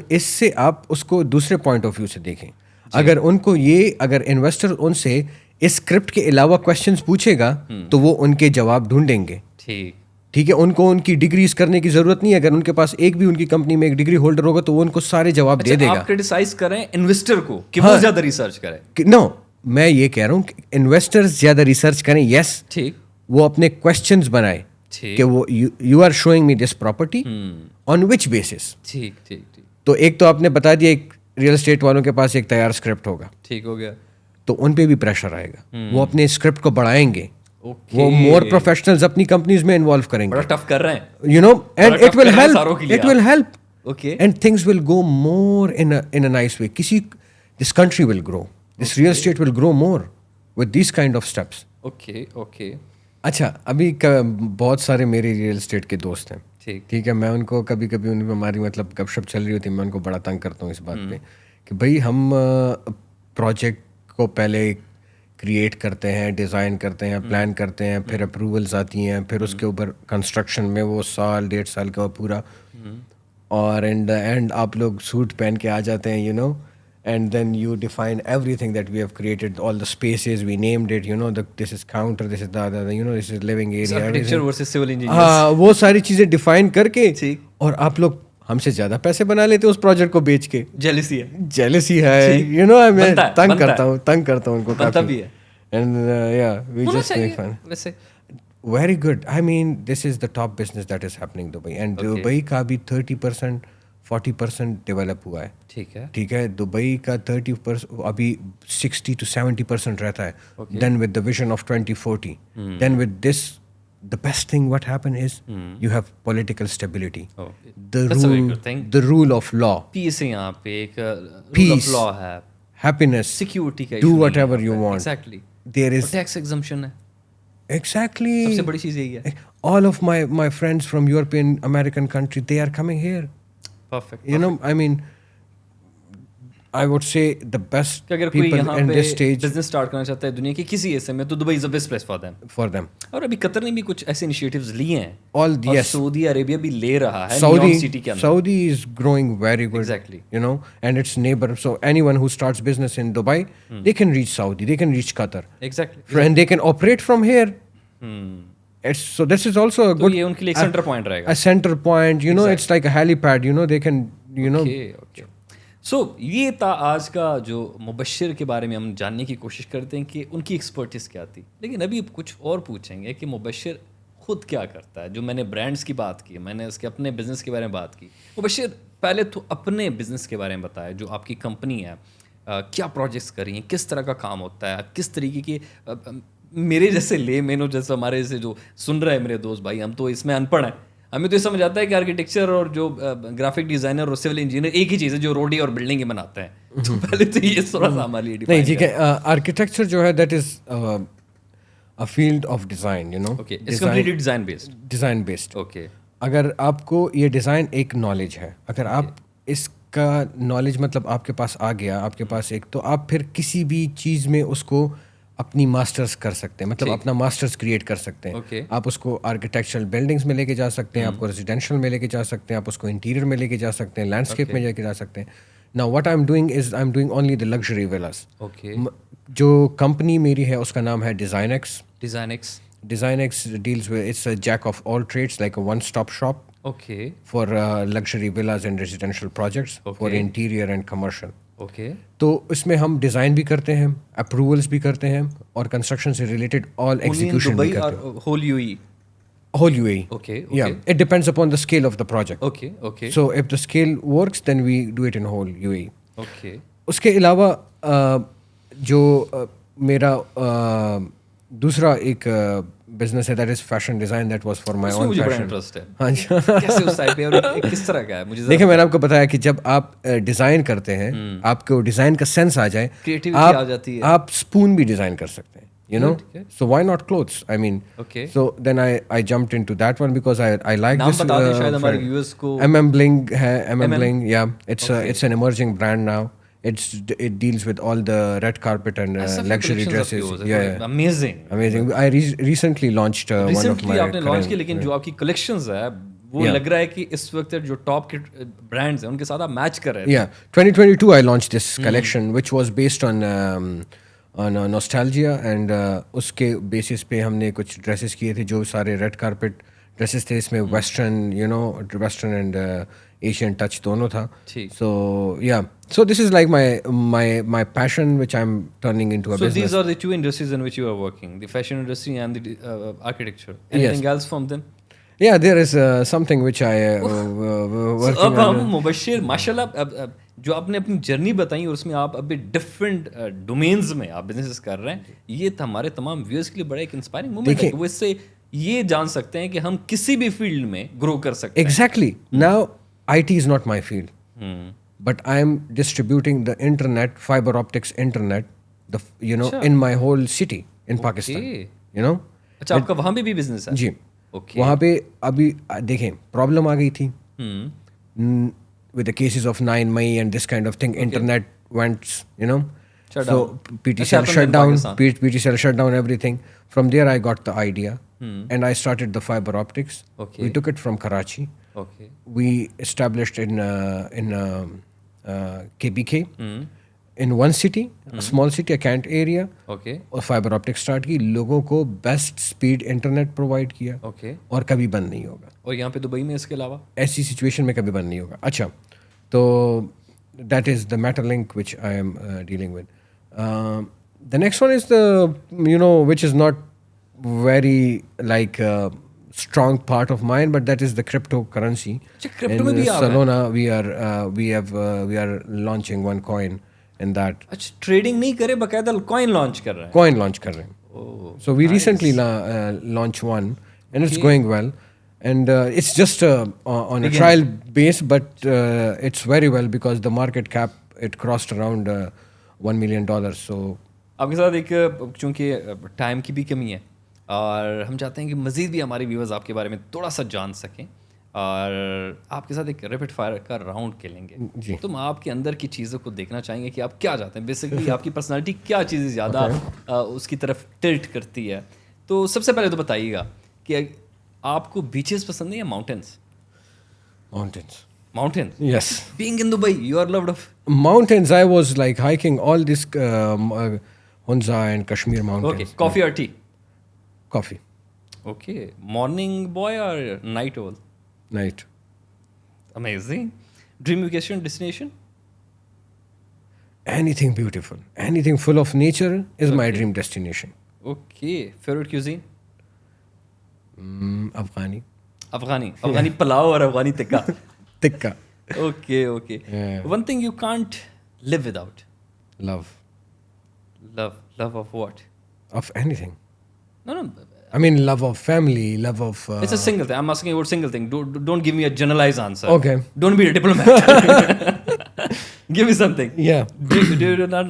اس سے آپ اس کو دوسرے پوائنٹ آف ویو سے دیکھیں. اگر ان کو یہ, اگر انویسٹر ان سے اس اسکرپٹ کے علاوہ کوشچنس پوچھے گا تو وہ ان کے جواب ڈھونڈیں گے. ٹھیک ہے, ان کو ان کی ڈگریز کرنے کی ضرورت نہیں ہے. اگر ان کے پاس ایک بھی ان کی کمپنی میں ایک ڈگری ہولڈر ہوگا تو وہ ان کو سارے جواب دے دے گا. آپ کرٹیسائز کریں انویسٹر کو کہ وہ زیادہ ریسرچ کرے. نو, میں یہ کہہ رہا ہوں کہ انویسٹر زیادہ ریسرچ کریں. یس, ٹھیک, وہ اپنے کوشچنز بنائے کہ وہ you are showing me this property on which basis. ٹھیک ٹھیک ٹھیک. تو ایک تو آپ نے بتا دیا, ایک ریئل اسٹیٹ والوں کے پاس ایک تیار اسکرپٹ ہوگا, ٹھیک ہو گیا, تو ان پہ بھی پریشر آئے گا. وہ اپنے اسکرپٹ کو بڑھائیں گے, وہ مور پروفیشنلز اپنی کمپنیز میں انوالو کریں گے. بڑا ٹف کر رہے ہیں, you know, and it will help, okay, and things will go more in a nice way. This country will grow, this real estate will grow more with these kind of steps. Okay okay. اچھا, ابھی بہت سارے میرے ریئل اسٹیٹ کے دوست ہیں, ٹھیک ہے, میں ان کو کبھی کبھی ان پہ ہماری مطلب گپ شپ چل رہی ہوتی ہے, میں ان کو بڑا تنگ کرتا ہوں اس بات پہ کہ بھائی ہم پروجیکٹ کو پہلے کریٹ کرتے ہیں, ڈیزائن کرتے ہیں, پلان کرتے ہیں, پھر اپروولز آتی ہیں, پھر اس کے اوپر کنسٹرکشن میں وہ 1.5 سال کا پورا, اور ان دا اینڈ آپ لوگ سوٹ پہن کے آ جاتے ہیں, you know, and then you define everything that we have created, all the spaces we named it, you know, this is counter, this is the you know, this is living area, architecture versus civil engineers. ہاں, وہ ساری چیزیں ڈیفائن کر کے, اور آپ لوگ ہم سے زیادہ پیسے بنا لیتے اس پروجیکٹ کو بیچ کے. جیلسی ہے, یو نو, میں تنگ کرتا ہوں ان کو کافی. And yeah, we just make fun. Very good. I mean, this is the top business that is happening in Dubai, and Dubai کا بھی 30% 40% ڈیولپ ہوا ہے. ٹھیک ہے, دبئی کا 30% ابھی 60 to 70% رہتا ہے. Then with the vision of 2040, then with this the best thing what happen is you have political stability, the rule of law, peace ہے یہاں پہ, ایک rule of law ہے, happiness, security کا, do whatever you want. Exactly. There is tax exemption ہے. Exactly. سب سے بڑی چیز یہی ہے. All of my friends from European American country, they are coming here. Perfect. You know, I mean, I would say the best people in this stage. Business start کرنا چاہتا ہے دنیا کے کسی حصے میں, تو Dubai is the best place for them. اور ابھی قطر نے بھی کچھ ایسے انیشیٹیوز لیے ہیں, اور سعودی عربیہ بھی لے رہا ہے. Saudi is growing very good. Exactly. You know, and its neighbor. So anyone who starts business in Dubai, they can reach Saudi, they can reach Qatar. Exactly. And they can operate from here. So this is also a good. یہ ان کے لیے ایک سینٹر پوائنٹ رہے گا. A center point, you know, it's like a helipad. You know, they can, you know. Okay. سو یہ تھا آج کا جو مبشر کے بارے میں ہم جاننے کی کوشش کرتے ہیں کہ ان کی ایکسپرٹیز کیا تھی. لیکن ابھی کچھ اور پوچھیں گے کہ مبشر خود کیا کرتا ہے. جو میں نے برانڈس کی بات کی, میں نے اس کے اپنے بزنس کے بارے میں بات کی. مبشر پہلے تو اپنے بزنس کے بارے میں بتایا, جو آپ کی کمپنی ہے, کیا پروجیکٹس کری ہیں, کس طرح کا کام ہوتا ہے, کس طریقے کی. میرے جیسے لے مینو جیسے ہمارے جیسے جو سن رہے ہیں میرے دوست بھائی, ہم تو اس میں ان پڑھ ہیں, ہمیں تو یہ سمجھ آتا ہے کہ آرکیٹیکچر اور جو گرافک ڈیزائنر اور سول انجینئر ایک ہی چیز ہے, جو روڈی اور بلڈنگیں بناتے ہیں. تو پہلے تو یہ تھوڑا سا ہمارے لیے نہیں, ٹھیک ہے. آرکیٹیکچر جو ہے that is a field of design, you know. Okay, it's completely design based. Okay. اگر آپ کو یہ ڈیزائن ایک نالج ہے, اگر آپ اس کا نالج مطلب آپ کے پاس آ گیا, آپ کے پاس ایک, تو آپ پھر کسی بھی چیز میں اس کو اپنی ماسٹرز کر سکتے ہیں, مطلب اپنا ماسٹرز کریٹ کر سکتے ہیں. آپ اس کو آرکیٹیکچرل بلڈنگس میں لے کے جا سکتے ہیں, آپ کو ریزیڈینشیل میں لے کے جا سکتے ہیں, آپ اس کو انٹیریئر میں لے کے جا سکتے ہیں, لینڈسکیپ میں لے کے جا سکتے ہیں. Now what I'm doing is I'm doing only the luxury villas. جو کمپنی میری ہے اس کا نام ہے DesignX. DesignX deals with, it's a jack of all trades, like a one-stop shop for luxury villas and residential projects for interior and commercial. Okay. تو اس میں ہم ڈیزائن بھی کرتے ہیں, اپروولس بھی کرتے ہیں, اور کنسٹرکشن سے ریلیٹڈ آل ایگزیکیوشن بھی کرتے ہیں. Whole U E. Whole UAE. Okay, Yeah, it depends upon the scale of the project. Okay, okay. So if the scale works, then we do it in whole UAE. Okay. اس کے علاوہ جو میرا دوسرا ایک بزنس ہے, that is fashion design, that was for my own مجھے بڑا پیشن. انٹرسٹ ہے. ہاں جی. کیسے اس ٹائپ پہ اور کس طرح کا ہے مجھے دیکھیں, میں نے آپ کو بتایا کہ جب آپ ڈیزائن کرتے ہیں, آپ کو ڈیزائن کا سینس آ جائے, کریٹیوٹی آ جاتی ہے. آپ اسپون بھی ڈیزائن کر سکتے ہیں, you know. So why not clothes? I mean, okay. So then I jumped into that one because I like نام this. بتا دیں شاید ہمارے ویورز کو. Bling ہے, Bling, yeah. It's an emerging brand now. It deals with all the red carpet and luxury dresses. Yeah, amazing. I recently launched one of my. Recently آپ نے لانچ کی, لیکن جو آپ کی کلیکشنز ہے وہ لگ رہا ہے کہ اس وقت جو ٹاپ کے برانڈز ہیں ان کے ساتھ آپ میچ کر رہے ہیں. Yeah, 2022 I launched this collection which was based on nostalgia, and اس کے بیسس پہ ہم نے کچھ ڈریسز کیے تھے جو سارے ریڈ کارپٹ ڈریسز تھے. اس میں ویسٹرن اینڈ ایشین ٹچ دونوں تھا. So yeah, so this is like my passion which I'm turning into a business. So these are the two industries in which you are working, the fashion industry and the architecture. Anything else from them? Yeah, there is something which I working on. اب ہم مبشر ماشاءاللہ جو آپ نے اپنی جرنی بتائی اور اس میں آپ ابھی ڈفرینٹ ڈومینز میں آپ بزنس کر رہے ہیں, یہ ہمارے تمام ویورز کے لیے بڑا ایک انسپائرنگ مومنٹ ہے کہ وہ اس سے یہ جان سکتے ہیں کہ ہم کسی بھی فیلڈ میں گرو کر سکتے ہیں. Exactly. Now IT is not my field, but I am distributing the internet, fiber optics internet, in my whole city in Pakistan. You know. اچھا, آپ کا وہاں بھی بزنس ہے؟ جی. وہاں پہ ابھی دیکھیں پرابلم آ گئی تھی with the cases of 9 May and this kind of thing. Internet went, so PTCL shut down everything. From there I got the idea and I started the fiber optics. We took it from Karachi. We established in KPK in one city, a small city, a Kent area. اور فائبر آپٹک اسٹارٹ کی, لوگوں کو بیسٹ اسپیڈ انٹرنیٹ پرووائڈ کیا, اور کبھی بند نہیں ہوگا. اور یہاں پہ دبئی میں اس کے علاوہ ایسی سچویشن میں کبھی بند نہیں ہوگا. اچھا, تو that is the matter link which I am dealing with. The next one is the which is not very like strong part of mine, but that is the cryptocurrency. Crypto mein bhi aap Solana, we are launching one coin in that. اچھا, ٹریڈنگ نہیں کرے, باقاعدہ کوائن لانچ کر رہے ہیں. Coin launch کر رہے ہیں. So we recently launched one and it's going well, and it's just on a trial base, but it's very well because the market cap, it crossed around $1 million. So آپ کے ساتھ ایک, چونکہ ٹائم کی بھی کمی ہے اور ہم چاہتے ہیں کہ مزید بھی ہمارے ویورز آپ کے بارے میں تھوڑا سا جان سکیں, اور آپ کے ساتھ ایک ریپڈ فائر کا راؤنڈ کھیلیں گے. تو ہم آپ کے اندر کی چیزوں کو دیکھنا چاہیں گے کہ آپ کیا چاہتے ہیں, بیسکلی آپ کی پرسنالٹی کیا چیزیں زیادہ اس کی طرف ٹلٹ کرتی ہے. تو سب سے پہلے تو بتائیے گا کہ آپ کو بیچز پسند ہیں یا mountains? Mountains. Yes. Being in Dubai, you are loved of mountains. I was like hiking all this Hunza and Kashmir mountains. Okay. Coffee or tea? Coffee. Okay. Morning boy or night owl? Night. Amazing. Dream vacation destination? Anything beautiful, anything full of nature is my dream destination. Okay. Favorite cuisine? Afghani pulao or Afghani tikka? Tikka. Okay. Yeah. One thing you can't live without? Love. Love of what? Of anything. No. I mean, love of family, love of... It's a single thing. I'm asking about single thing. Don't give me a generalized answer. Okay. Don't be a diplomat. Give me something. Yeah. Do you not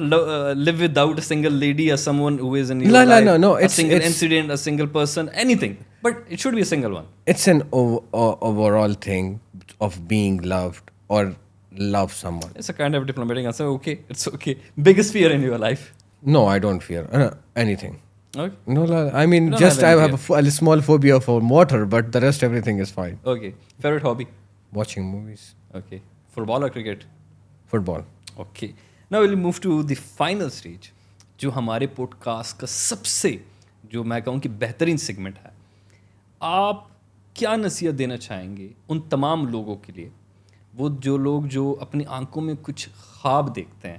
live without a single lady or someone who is in your life? No. A single incident, a single person, anything. But it should be a single one. It's an overall thing of being loved or love someone. It's a kind of diplomatic answer. Okay. It's okay. Biggest fear in your life? No, I don't fear anything. Okay. No, I mean, just I have a small phobia for water, but the rest everything is fine. Okay. Favorite hobby? Watching movies. Okay. Football or cricket? Football. Okay. Now we'll move to the final stage, جو ہمارے پوڈ کاسٹ کا سب سے جو میں کہوں کہ بہترین سیگمنٹ ہے. آپ کیا نصیحت دینا چاہیں گے ان تمام لوگوں کے لیے وہ جو لوگ جو اپنی آنکھوں میں کچھ خواب دیکھتے ہیں,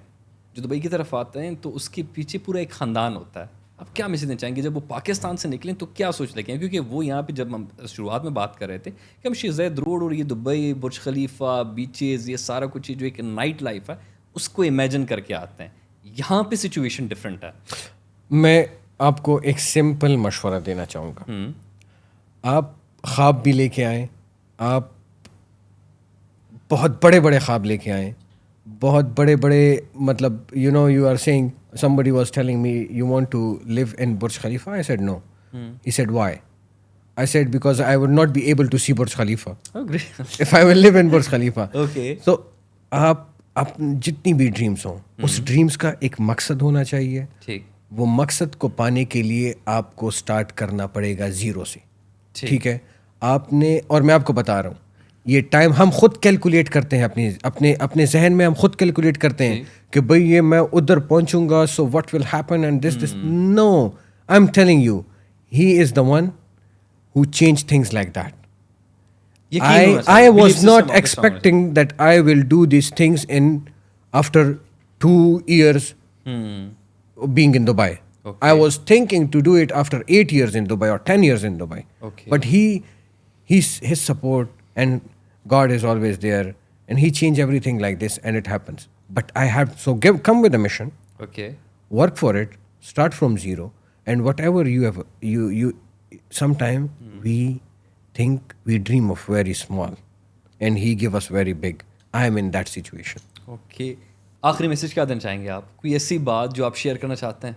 جو دبئی کی طرف آتے ہیں, تو اس کے پیچھے پورا ایک خاندان ہوتا ہے. آپ کیا میسج دینا چاہیں گے جب وہ پاکستان سے نکلیں تو کیا سوچ لے کے آئیں؟ کیونکہ وہ یہاں پہ جب ہم شروعات میں بات کر رہے تھے کہ ہم شیخ زاید روڈ اور یہ دبئی, برج خلیفہ, بیچز, یہ سارا کچھ جو ایک نائٹ لائف ہے اس کو امیجن کر کے آتے ہیں. یہاں پہ سچویشن ڈفرینٹ ہے. میں آپ کو ایک سمپل مشورہ دینا چاہوں گا. آپ خواب بھی لے کے آئیں, آپ بہت بڑے بڑے خواب لے کے آئیں, بہت بڑے بڑے, مطلب you know you are seeing somebody was telling me you want to live in Burj Khalifa. I said no. He said why? I said because I would not be able to see Burj Khalifa. Oh, great. If I will live in Burj Khalifa. Okay. So آپ جتنی بھی ڈریمس ہوں اس ڈریمس کا ایک مقصد ہونا چاہیے. ٹھیک. وہ مقصد کو پانے کے لیے آپ کو سٹارٹ کرنا پڑے گا زیرو سے. ٹھیک ہے, آپ نے, اور میں آپ کو بتا رہا ہوں یہ ٹائم ہم خود کیلکولیٹ کرتے ہیں, اپنے ذہن میں ہم خود کیلکولیٹ کرتے ہیں کہ بھئی یہ میں ادھر پہنچوں گا so what will happen and this. No, I am telling you he is the one who change things like that. I was not expecting that I will do these things in after 2 years being in Dubai. Okay. I was thinking to do it after 8 years in Dubai or 10 years in Dubai. Okay. But his support and God is always there and he changed everything like this and it happens. But I have, so come with a mission. Okay. Work for it, start from zero, and whatever you have, you sometime we think we dream of very small and he give us very big. I am in that situation. Okay. آخری میسج کیا دینا چاہیں گے آپ؟ کوئی ایسی بات جو آپ شیئر کرنا چاہتے ہیں؟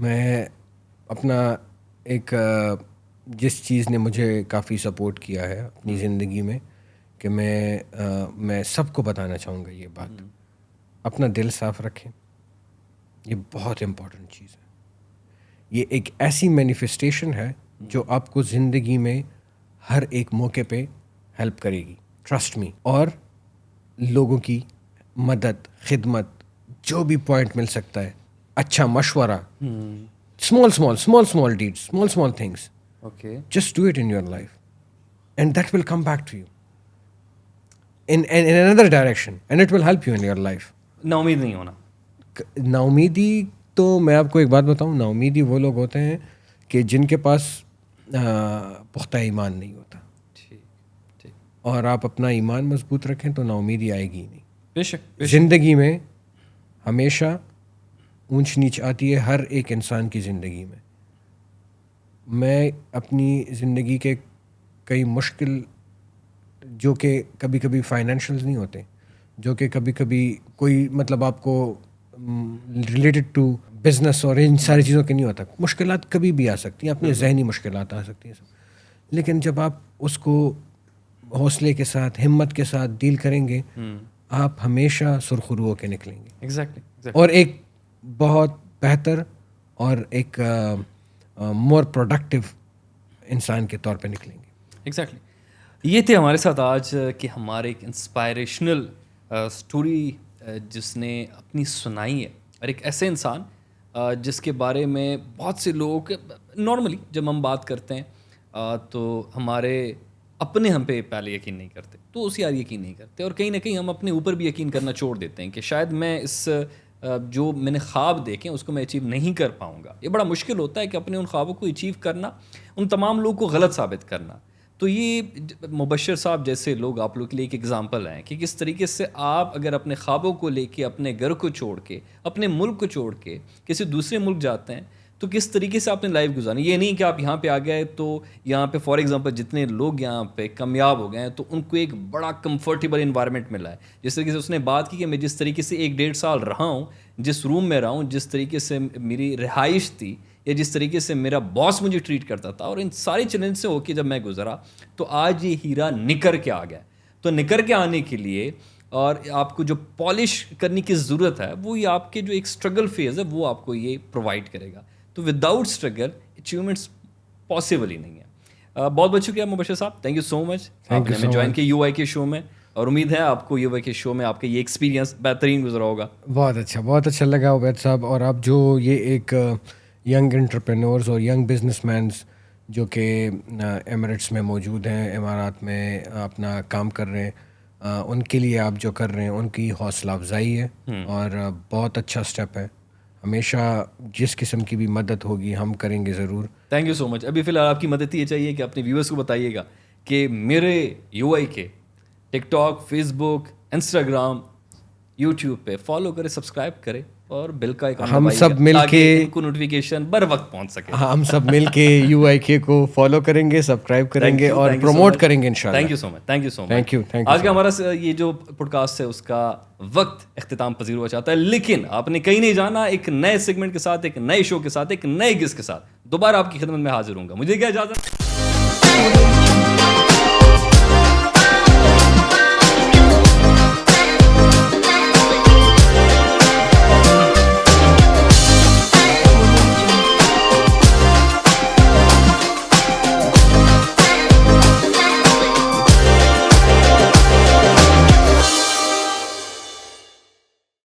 میں اپنا ایک جس چیز نے مجھے کافی سپورٹ کیا ہے اپنی زندگی میں کہ میں سب کو بتانا چاہوں گا یہ بات, اپنا دل صاف رکھیں. یہ بہت امپورٹنٹ چیز ہے. یہ ایک ایسی مینیفیسٹیشن ہے جو آپ کو زندگی میں ہر ایک موقع پہ ہیلپ کرے گی. Trust me. اور لوگوں کی مدد, خدمت, جو بھی پوائنٹ مل سکتا ہے, اچھا مشورہ, small deeds, small things. Okay. Just do it in your life and that will come back to you in another direction and it will help you in your life. نا امید نہیں ہونا. نا امیدی تو میں آپ کو ایک بات بتاؤں, نا امیدی وہ لوگ ہوتے ہیں کہ جن کے پاس پختہ ایمان نہیں ہوتا. اور آپ اپنا ایمان مضبوط رکھیں تو نا امیدی آئے گی نہیں. بے شک. زندگی میں ہمیشہ اونچ نیچ آتی ہے ہر ایک انسان کی زندگی میں. میں اپنی زندگی کے کئی مشکل, جو کہ کبھی کبھی فائنینشیلز نہیں ہوتے, جو کہ کبھی کبھی کوئی مطلب آپ کو ریلیٹڈ ٹو بزنس اور ان ساری چیزوں کے نہیں ہوتا, مشکلات کبھی بھی آ سکتی ہیں, اپنی ذہنی مشکلات آ سکتی ہیں سب. لیکن جب آپ اس کو حوصلے کے ساتھ, ہمت کے ساتھ ڈیل کریں گے, آپ ہمیشہ سرخرو ہو کے نکلیں گے. ایگزیکٹلی. اور ایک بہت بہتر اور ایک مور پروڈکٹیو انسان کے طور پہ نکلیں گے. ایگزیکٹلی. یہ تھے ہمارے ساتھ آج کہ ہمارے ایک انسپائریشنل اسٹوری جس نے اپنی سنائی ہے, اور ایک ایسے انسان جس کے بارے میں بہت سے لوگ نارملی جب ہم بات کرتے ہیں تو ہمارے اپنے ہم پہ پہلے یقین نہیں کرتے, تو اسی یار یقین نہیں کرتے, اور کہیں نہ کہیں ہم اپنے اوپر بھی یقین کرنا چھوڑ دیتے ہیں کہ شاید میں اس جو میں نے خواب دیکھے اس کو میں اچیو نہیں کر پاؤں گا. یہ بڑا مشکل ہوتا ہے کہ اپنے ان خوابوں کو اچیو کرنا, ان تمام لوگوں کو غلط ثابت کرنا. تو یہ مبشر صاحب جیسے لوگ آپ لوگ کے لیے ایک ایگزامپل ہیں کہ کس طریقے سے آپ اگر اپنے خوابوں کو لے کے اپنے گھر کو چھوڑ کے, اپنے ملک کو چھوڑ کے کسی دوسرے ملک جاتے ہیں تو کس طریقے سے آپ نے لائف گزارنی. یہ نہیں کہ آپ یہاں پہ آ گئے تو یہاں پہ فار ایگزامپل جتنے لوگ یہاں پہ کامیاب ہو گئے ہیں تو ان کو ایک بڑا کمفرٹیبل انوائرمنٹ ملا ہے. جس طریقے سے اس نے بات کی کہ میں جس طریقے سے 1-1.5 سال رہا ہوں, جس روم میں رہا ہوں, جس طریقے سے میری رہائش تھی, یا جس طریقے سے میرا باس مجھے ٹریٹ کرتا تھا, اور ان ساری چیلنج سے ہو کے جب میں گزرا تو آج یہ ہیرا نکر کے آ گیا. تو نکر کے آنے کے لیے اور آپ کو جو پالش کرنے کی ضرورت ہے وہ یہ آپ کے جو ایک اسٹرگل فیز ہے وہ آپ کو یہ پرووائڈ کرے گا. تو وداؤٹ اسٹرگل اچیومنٹس پاسبل ہی نہیں ہے. بہت بہت شکریہ مبشر صاحب, تھینک یو سو مچ. آپ نے ہمیں جوائن کیا UI کے شو میں, اور امید ہے آپ کو UI کے شو میں آپ کا یہ ایکسپیرینس بہترین گزرا ہوگا. بہت اچھا لگا عبید صاحب. اور آپ جو یہ ایک ینگ انٹرپرینورز اور ینگ بزنس مینز جو کہ ایمریٹس میں موجود ہیں, امارات میں اپنا کام کر رہے ہیں, ان کے لیے آپ جو کر رہے ہیں ان کی حوصلہ افزائی ہے اور بہت اچھا سٹیپ ہے. ہمیشہ جس قسم کی بھی مدد ہوگی ہم کریں گے ضرور. تھینک یو سو مچ. ابھی فی الحال آپ کی مدد یہ چاہیے کہ اپنے ویورس کو بتائیے گا کہ میرے یو آئی کے ٹک ٹاک, فیس بک, انسٹاگرام, یوٹیوب پہ فالو کرے, سبسکرائب کرے اور بل کا ایک ہم سب مل کے ان کو نوٹیفیکیشن بر وقت پہنچ سکے. ہم سب مل کے یو آئی کے کو فالو کریں گے, سبسکرائب کریں گے اور پروموٹ کریں گے انشاءاللہ. Thank you so much. Thank you so much. Thank you. آج کا ہمارا یہ جو پوڈ کاسٹ ہے اس کا وقت اختتام پذیر ہوا چاہتا ہے, لیکن آپ نے کہیں نہیں جانا. ایک نئے سیگمنٹ کے ساتھ, ایک نئے شو کے ساتھ, ایک نئے گیسٹ کے ساتھ دوبارہ آپ کی خدمت میں حاضر ہوں گا. مجھے کیا اجازت.